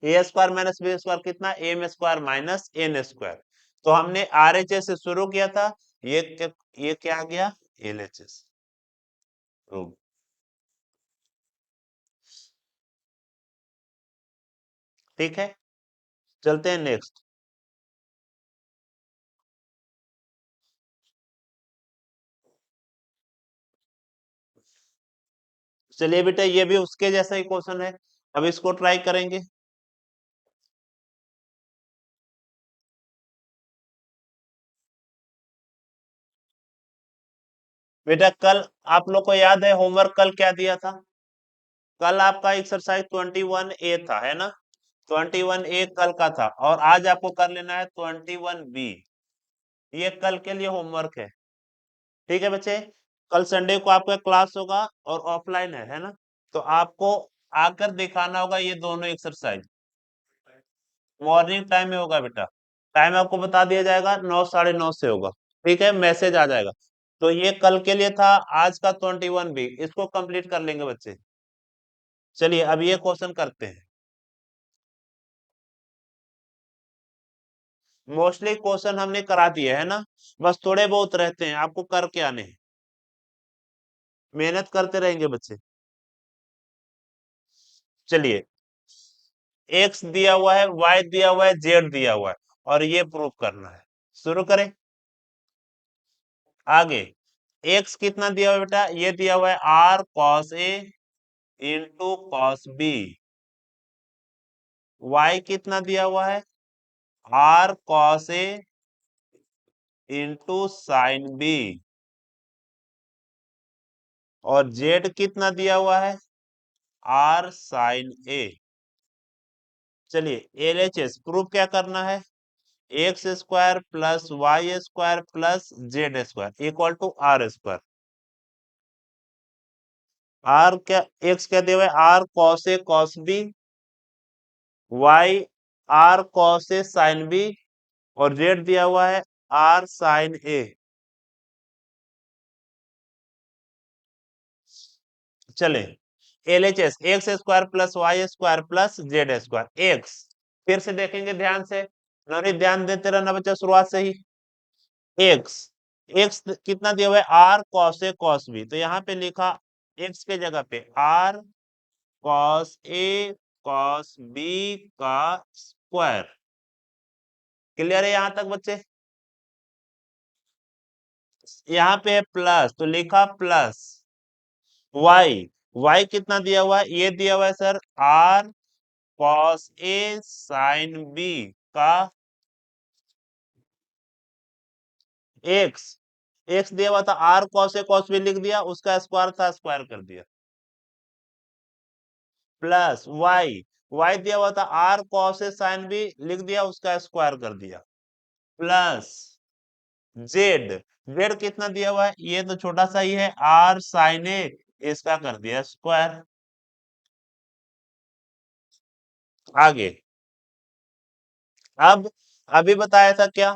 A square minus B square कितना, M square minus N square. तो हमने आर एच एस से शुरू किया था, ये क्या आ गया, एल एच एस। ठीक है, चलते हैं नेक्स्ट। चलिए बेटा, ये भी उसके जैसा ही क्वेश्चन है, अब इसको ट्राई करेंगे। बेटा कल आप लोग को याद है होमवर्क कल क्या दिया था, कल आपका एक्सरसाइज 21A था, है ना। 21A कल का था, और आज आपको कर लेना है 21B। ये कल के लिए होमवर्क है। ठीक है बच्चे, कल संडे को आपका क्लास होगा और ऑफलाइन है ना। तो आपको आकर दिखाना होगा ये दोनों एक्सरसाइज। मॉर्निंग टाइम में होगा बेटा, टाइम आपको बता दिया जाएगा, 9 साढ़े 9 से होगा। ठीक है, मैसेज आ जाएगा। तो ये कल के लिए था, आज का 21B इसको कंप्लीट कर लेंगे बच्चे। चलिए अब ये क्वेश्चन करते हैं। मोस्टली क्वेश्चन हमने करा दिए है ना, बस थोड़े बहुत रहते हैं, आपको करके आने हैं। मेहनत करते रहेंगे बच्चे। चलिए, एक्स दिया हुआ है, वाई दिया हुआ है, जेड दिया हुआ है, और ये प्रूव करना है। शुरू करें। आगे एक्स कितना दिया हुआ है बेटा, ये दिया हुआ है R cos A into cos B. Y कितना दिया हुआ है, R cos A into sine B. और जेड कितना दिया हुआ है, आर साइन ए। चलिए एलएचएस प्रूफ क्या करना है, X square plus Y square plus Z square equal to R square. R क्या, एक्स क्या दिया हुआ है, R cos A cos B, Y R cos A sine B, और जेड दिया हुआ है आर साइन ए। चले LHS X square plus Y square plus Z square X. फिर से देखेंगे ध्यान से, नौरी ध्यान देते रहना बच्चा शुरुआत से ही। एक्स, एक्स कितना दिया हुआ है, R cos A cos B, तो यहाँ पे लिखा एक्स के जगह पे R cos A cos B का स्क्वायर। क्लियर है यहां तक बच्चे। यहाँ पे प्लस तो लिखा प्लस वाई, वाई कितना दिया हुआ है, ये दिया हुआ है sir R cos A sine B का एक्स। एक्स दिया हुआ था R cos A cos B, लिख दिया, उसका स्क्वायर था स्क्वायर कर दिया। प्लस वाई, वाई दिया हुआ था R cos A sine B, लिख दिया, उसका स्क्वायर कर दिया। प्लस जेड, जेड कितना दिया हुआ है, ये तो छोटा सा ही है आर साइन ए, इसका कर दिया स्क्वायर। आगे अब अभी बताया था क्या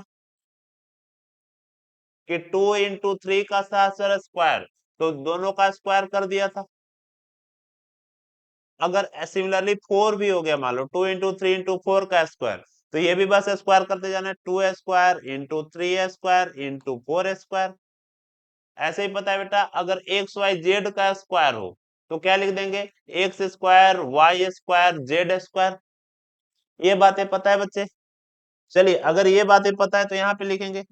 कि 2 into 3 का सर स्क्वायर, तो दोनों का स्क्वायर कर दिया था। अगर सिमिलरली 4 भी हो गया, मान लो 2 into 3 into 4 का स्क्वायर, तो ये भी बस स्क्वायर करते जाना है, 2 square into 3 square into 4 square. ऐसे ही पता है बेटा, अगर एक्स वाई जेड का स्क्वायर हो तो क्या लिख देंगे, X square Y square Z square. ये बातें पता है बच्चे। चलिए अगर ये बातें पता है तो यहाँ पे लिखेंगे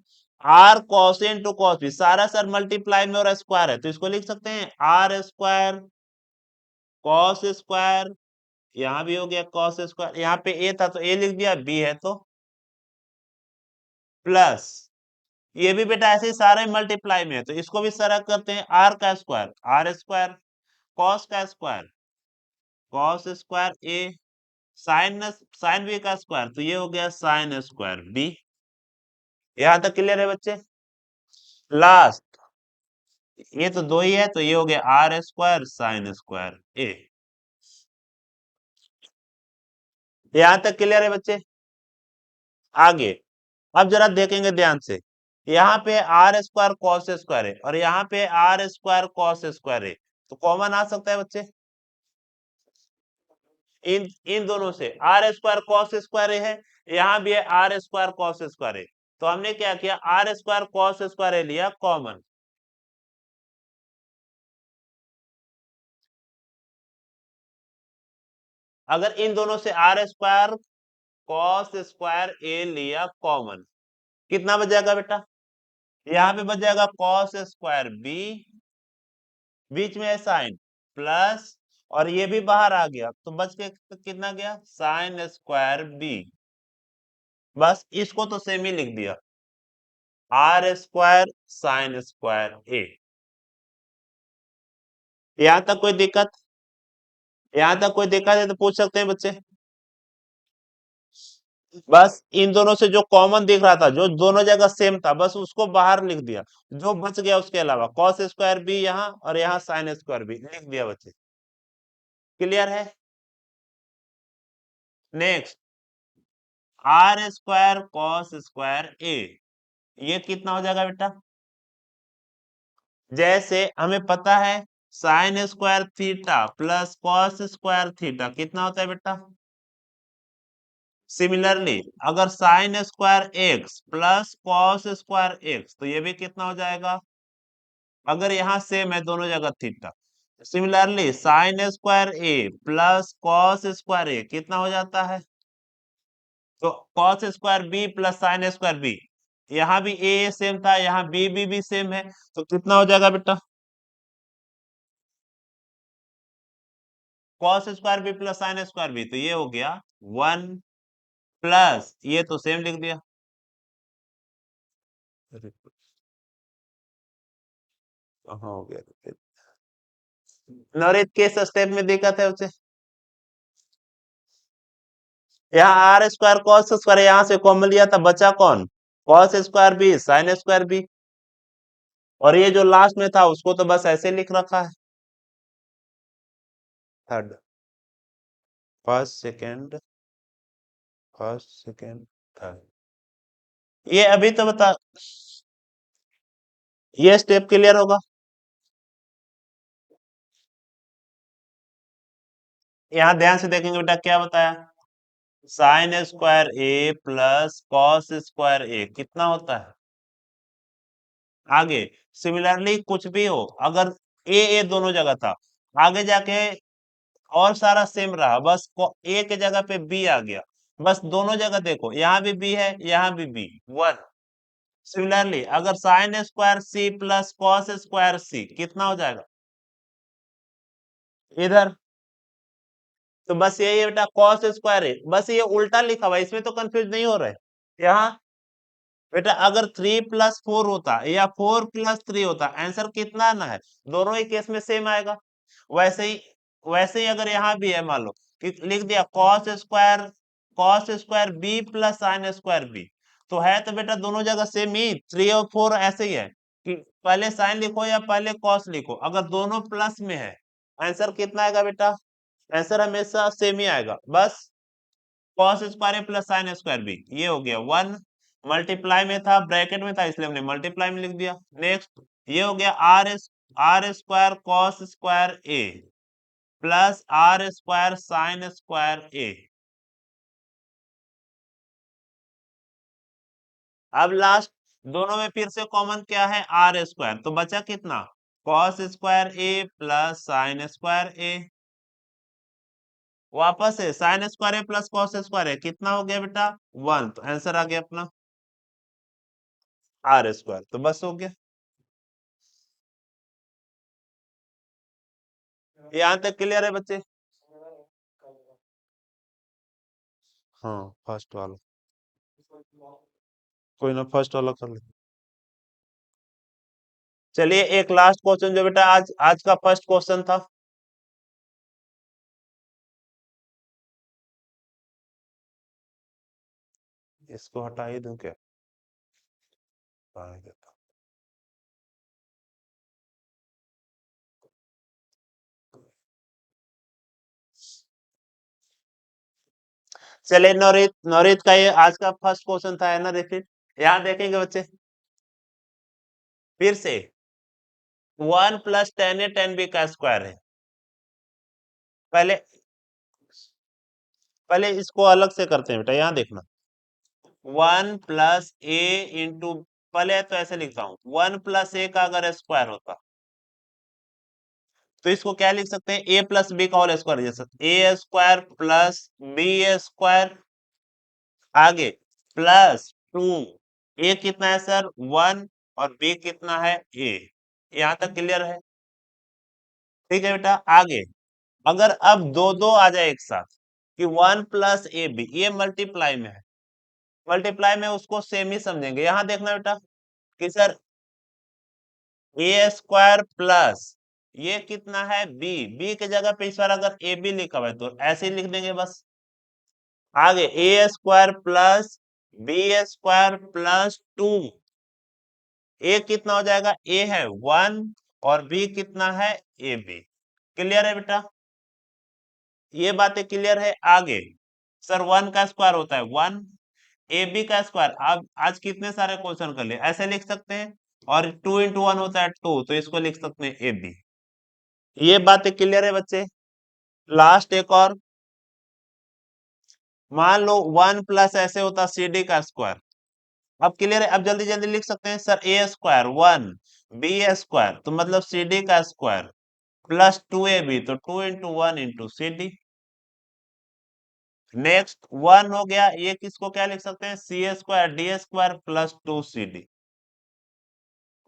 R cos into cos B, सारा सर मल्टीप्लाई में और स्क्वायर है, तो इसको लिख सकते हैं आर स्क्वायर कॉस स्क्वायर। यहाँ भी हो गया कॉस स्क्वायर, यहाँ पे ए था तो ए लिख दिया, बी है तो प्लस, ये भी बेटा ऐसे ही सारे मल्टीप्लाई में है, तो इसको भी सरल करते हैं, आर का स्क्वायर आर स्क्वायर, कॉस का स्क्वायर कॉस स्क्वायर ए, साइन साइन बी का स्क्वायर, तो ये हो गया साइन स्क्वायर बी। यहां तक क्लियर है बच्चे। लास्ट ये तो दो ही है, तो ये हो गया आर स्क्वायर साइन स्क्वायर ए। यहां तक क्लियर है बच्चे? आगे अब जरा देखेंगे ध्यान से, यहाँ पे आर स्क्वायर कॉस स्क्वायर है और यहाँ पे आर स्क्वायर कॉस स्क्वायर है, तो कॉमन आ सकता है बच्चे इन इन दोनों से। आर स्क्वायर कॉस स्क्वायर है, यहाँ भी है आर स्क्वायर कॉस स्क्वायर है, तो हमने क्या किया, आर स्क्वायर कॉस स्क्वायर लिया कॉमन। अगर इन दोनों से आर स्क्वायर कॉस स्क्वायर ए लिया कॉमन, कितना बच जाएगा बेटा? यहाँ पे बच जाएगा कॉस स्क्वायर बी, बीच में है साइन, प्लस, और ये भी बाहर आ गया तो बच के कितना गया, साइन स्क्वायर बी। बस इसको तो सेम ही लिख दिया, आर स्क्वायर साइन स्क्वायर ए। यहां तक कोई दिक्कत? यहां तक कोई दिक्कत है तो पूछ सकते हैं बच्चे। बस इन दोनों से जो कॉमन दिख रहा था, जो दोनों जगह सेम था, बस उसको बाहर लिख दिया, जो बच गया उसके अलावा कॉस स्क्वायर बी यहाँ और यहाँ साइन स्क्वायर बी लिख दिया बच्चे। क्लियर है? Next, R square cos square A, ये कितना हो जाएगा बेटा? जैसे हमें पता है sine square theta plus cos square theta कितना होता है बेटा? सिमिलरली अगर sine square X plus cos square X, तो ये भी कितना हो जाएगा? अगर यहाँ सेम है दोनों जगह theta, similarly sine square A plus cos square A कितना हो जाता है? तो cos square B plus sine square B, यहाँ भी ए सेम था, यहाँ बी भी सेम है, तो कितना हो जाएगा बेटा? Cos square B plus sine square B, तो ये हो गया 1 प्लस, ये तो सेम लिख दिया। अरे, कहाँ हो गया? नवरेत किस स्टेप में दिक्कत है उसे? यहाँ आर स्क्वायर कॉस स्क्वायर यहाँ से कॉमन लिया था, बचा कौन? Cos square B sine square B, और ये जो लास्ट में था उसको तो बस ऐसे लिख रखा है। Third, first second, first second third, ये अभी तो बता, ये स्टेप क्लियर होगा। यहाँ ध्यान से देखेंगे बेटा क्या बताया, sign square A plus cos square A कितना होता है? आगे सिमिलरली कुछ भी हो, अगर ए दोनों जगह था, आगे जाके और सारा सेम रहा, बस ए के जगह पे बी आ गया, बस दोनों जगह देखो, यहाँ भी बी है यहाँ भी बी, 1। सिमिलरली अगर sine square C plus cos square C कितना हो जाएगा इधर? तो बस यही है बेटा, कॉस स्क्वायर है, बस ये उल्टा लिखा हुआ है, इसमें तो कंफ्यूज नहीं हो रहा है। यहाँ बेटा अगर 3 + 4 होता या 4 + 3 होता, आंसर कितना आना है? दोनों ही केस में सेम आएगा। वैसे ही, वैसे ही अगर यहाँ भी है, मान लो कि लिख दिया cos square B plus sine square B, तो है तो बेटा दोनों जगह सेम ही, 3 और 4 ऐसे ही है कि पहले साइन लिखो या पहले कॉस लिखो, अगर दोनों प्लस में है आंसर कितना आएगा बेटा? आंसर हमेशा सेम ही आएगा, बस cos square plus sine square B, ये हो गया 1, मल्टीप्लाई में था ब्रैकेट में था इसलिए हमने मल्टीप्लाई में लिख दिया। नेक्स्ट, ये हो गया R square cos square A plus R square sine square A. अब लास्ट, दोनों में फिर से कॉमन क्या है, आर स्क्वायर, तो बचा कितना, cos square A plus sine square ए, वापस है sine square A plus cos square A, कितना हो गया बेटा 1, तो आंसर आ गया अपना आर स्क्वायर, तो बस हो गया। यहाँ तक क्लियर है बच्चे? हाँ फर्स्ट वाला, कोई ना फर्स्ट वाला कर ले। चलिए एक लास्ट क्वेश्चन जो बेटा आज आज का फर्स्ट क्वेश्चन था, इसको हटा ही दूं क्या? चले नवरीत, नवरीत का ये आज का फर्स्ट क्वेश्चन था, है ना? रिपीट यहाँ देखेंगे बच्चे फिर से। 1 + 10 a 10b का स्क्वायर है। पहले पहले इसको अलग से करते हैं बेटा, यहाँ देखना। 1 + a पहले तो ऐसे लिखता हूँ, 1 + a का अगर स्क्वायर होता तो इसको क्या लिख सकते हैं? a + b का होल स्क्वायर, जैसे a² + b²। आगे +2। a कितना है सर? 1। और b कितना है? a। यहाँ तक क्लियर है? ठीक है बेटा। आगे अगर अब दो दो आ जाए एक साथ कि 1 + ab, ये मल्टीप्लाई में है, मल्टीप्लाई में उसको सेम ही समझेंगे। यहाँ देखना बेटा कि सर a² + ये कितना है? b की जगह पे इस बार अगर ab लिखा हुआ है तो ऐसे ही लिख देंगे बस। आगे a² + b² + 2। a कितना हो जाएगा? a है 1 और b कितना है? ab। क्लियर है बेटा? ये बातें क्लियर है? आगे सर 1 का स्क्वायर होता है 1, ab का स्क्वायर। अब आज कितने सारे क्वेश्चन कर लिए, ऐसे लिख सकते हैं। और 2 × 1 होता है 2, तो इसको लिख सकते हैं ab। ये बातें क्लियर है बच्चे? लास्ट एक और, मान लो 1 + ऐसे होता cd का स्क्वायर। अब क्लियर है? अब जल्दी जल्दी लिख सकते हैं सर a² 1, b² तो मतलब cd का स्क्वायर +2ab, तो 2 × 1 × cd। नेक्स्ट 1 हो गया, ये किसको क्या लिख सकते हैं? c² d² +2cd।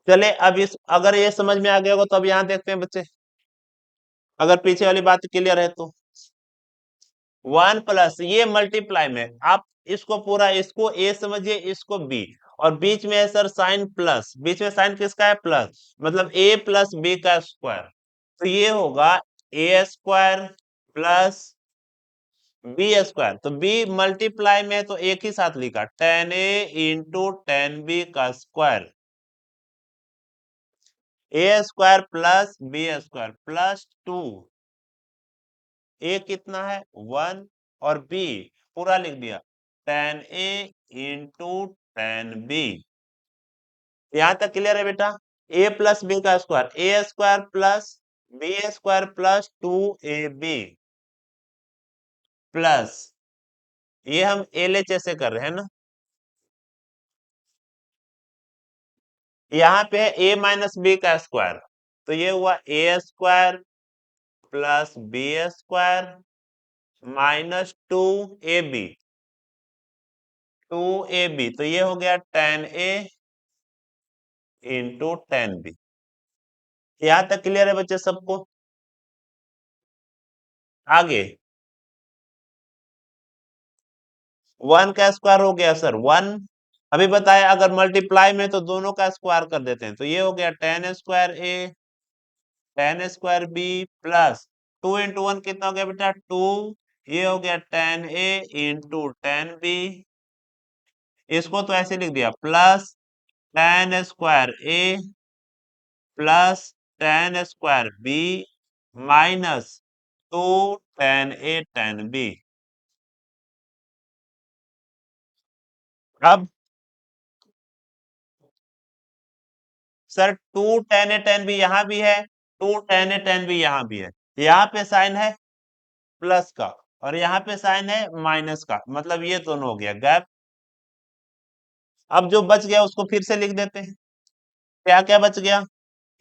चले अब इस, अगर ये समझ में आ गया होगा तो अब यहाँ देखते हैं बच्चे, अगर पीछे वाली बात क्लियर है तो। 1 + ये मल्टीप्लाई में, आप इसको पूरा, इसको a समझिए, इसको b, और बीच में है सर साइन प्लस, बीच में साइन किसका है? प्लस, मतलब a + b का स्क्वायर। तो ये होगा a² + b²। तो b मल्टीप्लाई में तो एक ही साथ लिखा, 10a × 10b का स्क्वायर। a² + b² +2। a कितना है? 1 और b पूरा लिख दिया, 10a × 10b। यहां तक क्लियर है बेटा? a + b का square, a² + b² +2ab plus, ये हम LHS से कर रहे हैं ना, यहाँ पे है a - b का स्क्वायर, तो ये हुआ a² + b² -2ab, 2ab, तो ये हो गया 10a × 10b। यहां तक क्लियर है बच्चे सबको? आगे 1 का स्क्वायर हो गया सर 1। अभी बताया अगर मल्टीप्लाई में तो दोनों का स्क्वायर कर देते हैं, तो ये हो गया 10²a 10²b प्लस 2 × 1 कितना हो गया बेटा? 2। ये हो गया 10a × 10b। इसको तो ऐसे लिख दिया, plus 10²a plus 10²b minus 2 10a 10b। अब सर 2 10a 10b यहाँ भी है, 2 10a 10b यहाँ भी है। यहाँ पे साइन है प्लस का और यहाँ पे साइन है माइनस का, मतलब ये दोनों हो गया गैप। अब जो बच गया उसको फिर से लिख देते हैं। क्या क्या बच गया?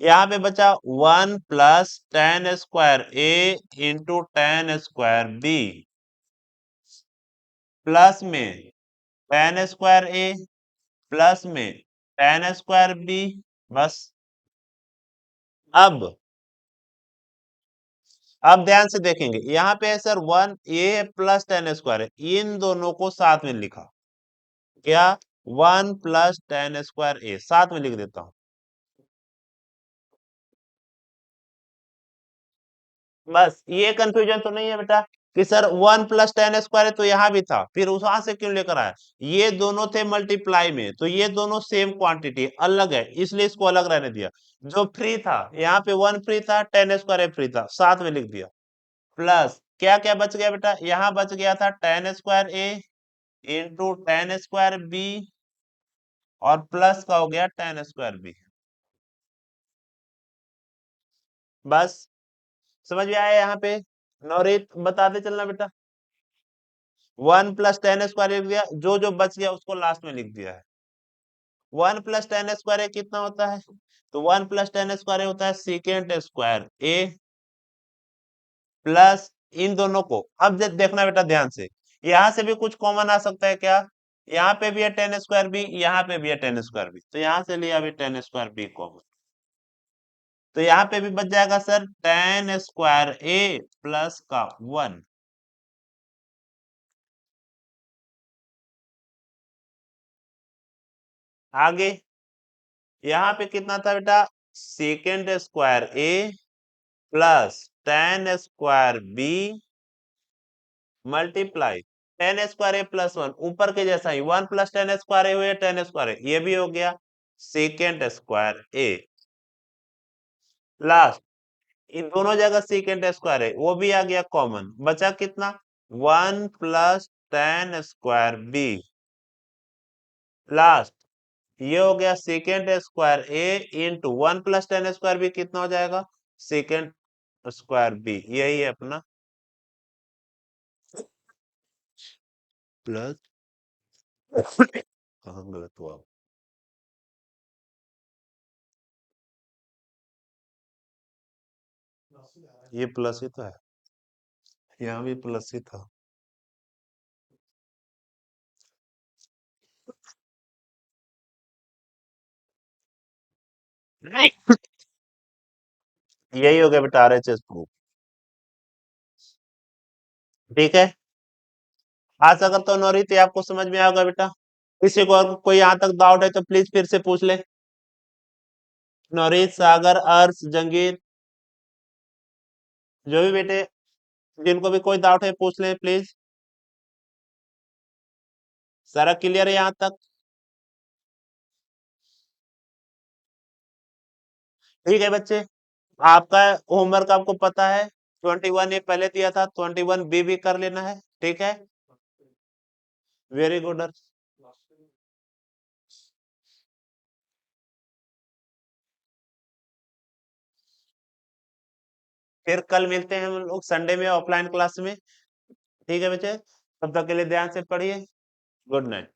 यहाँ पे बचा 1 + 10²a × 10²b प्लस में 10²a प्लस में 10²b। बस। अब ध्यान से देखेंगे, यहाँ पे है सर 1 a + 10² है, इन दोनों को साथ में लिखा, क्या? 1 + 10² साथ में लिख देता हूं। बस ये कंफ्यूजन तो नहीं है बेटा कि सर 1 + 10² है तो यहाँ भी था, फिर उस वहां से क्यों लेकर आया? ये दोनों थे मल्टीप्लाई में, तो ये दोनों सेम क्वांटिटी अलग है, इसलिए इसको अलग रहने दिया। जो फ्री था, यहाँ पे 1 फ्री था, 10² फ्री था, साथ में लिख दिया। प्लस क्या क्या बच गया बेटा, यहाँ बच गया था tan स्क्वायर ए इंटू tan स्क्वायर बी और प्लस का हो गया tan स्क्वायर बी। बस समझ में आया यहाँ पे। नौरीत बताते चलना बेटा। 1 + tan स्क्वायर लिख दिया, जो जो बच गया उसको लास्ट में लिख दिया है। 1 + tan स्क्वायर कितना होता है, तो 1 + tan स्क्वायर होता है सेकेंड स्क्वायर ए प्लस इन दोनों को। अब देखना बेटा ध्यान से, यहां से भी कुछ कॉमन आ सकता है क्या, यहाँ पे भी है tan स्क्वायर बी, यहाँ पे भी है tan स्क्वायर बी, तो यहां से लिया अभी tan स्क्वायर बी कॉमन, तो यहाँ पे भी बच जाएगा sir tan square A plus का 1। आगे यहाँ पे कितना था बेटा, second square A plus tan square B multiply tan square A plus 1, ऊपर के जैसा ही 1 + tan स्क्वायर ए हुए tan स्क्वायर ए, ये भी हो गया सेकेंड स्क्वायर ए लास्ट, इन दोनों जगह सेकेंड स्क्वायर है वो भी आ गया कॉमन, बचा कितना 1 + tan स्क्वायर बी लास्ट, ये हो गया सेकेंड स्क्वायर ए इंटू 1 + tan स्क्वायर बी कितना हो जाएगा सेकेंड स्क्वायर बी, यही है अपना प्लस। कहाँ गलत हुआ, ये प्लस ही तो है, यहाँ भी प्लस ही था। यही हो गया बेटा आरएचएस प्रूफ। ठीक है, आशा करता हूँ नौरीत ये आपको समझ में आएगा बेटा। किसी को और कोई यहाँ तक डाउट है तो प्लीज फिर से पूछ ले। नौरीत, सागर, अर्श, जंगीर, जो भी बेटे जिनको भी कोई डाउट है पूछ ले प्लीज। सारा क्लियर है यहाँ तक? ठीक है बच्चे, आपका होमवर्क आपको पता है, 21 ये पहले दिया था, 21 बी भी कर लेना है, ठीक है। Very good. फिर कल मिलते हैं हम लोग संडे में ऑफलाइन क्लास में, ठीक है बच्चे, तब तक के लिए ध्यान से पढ़िए। Good night.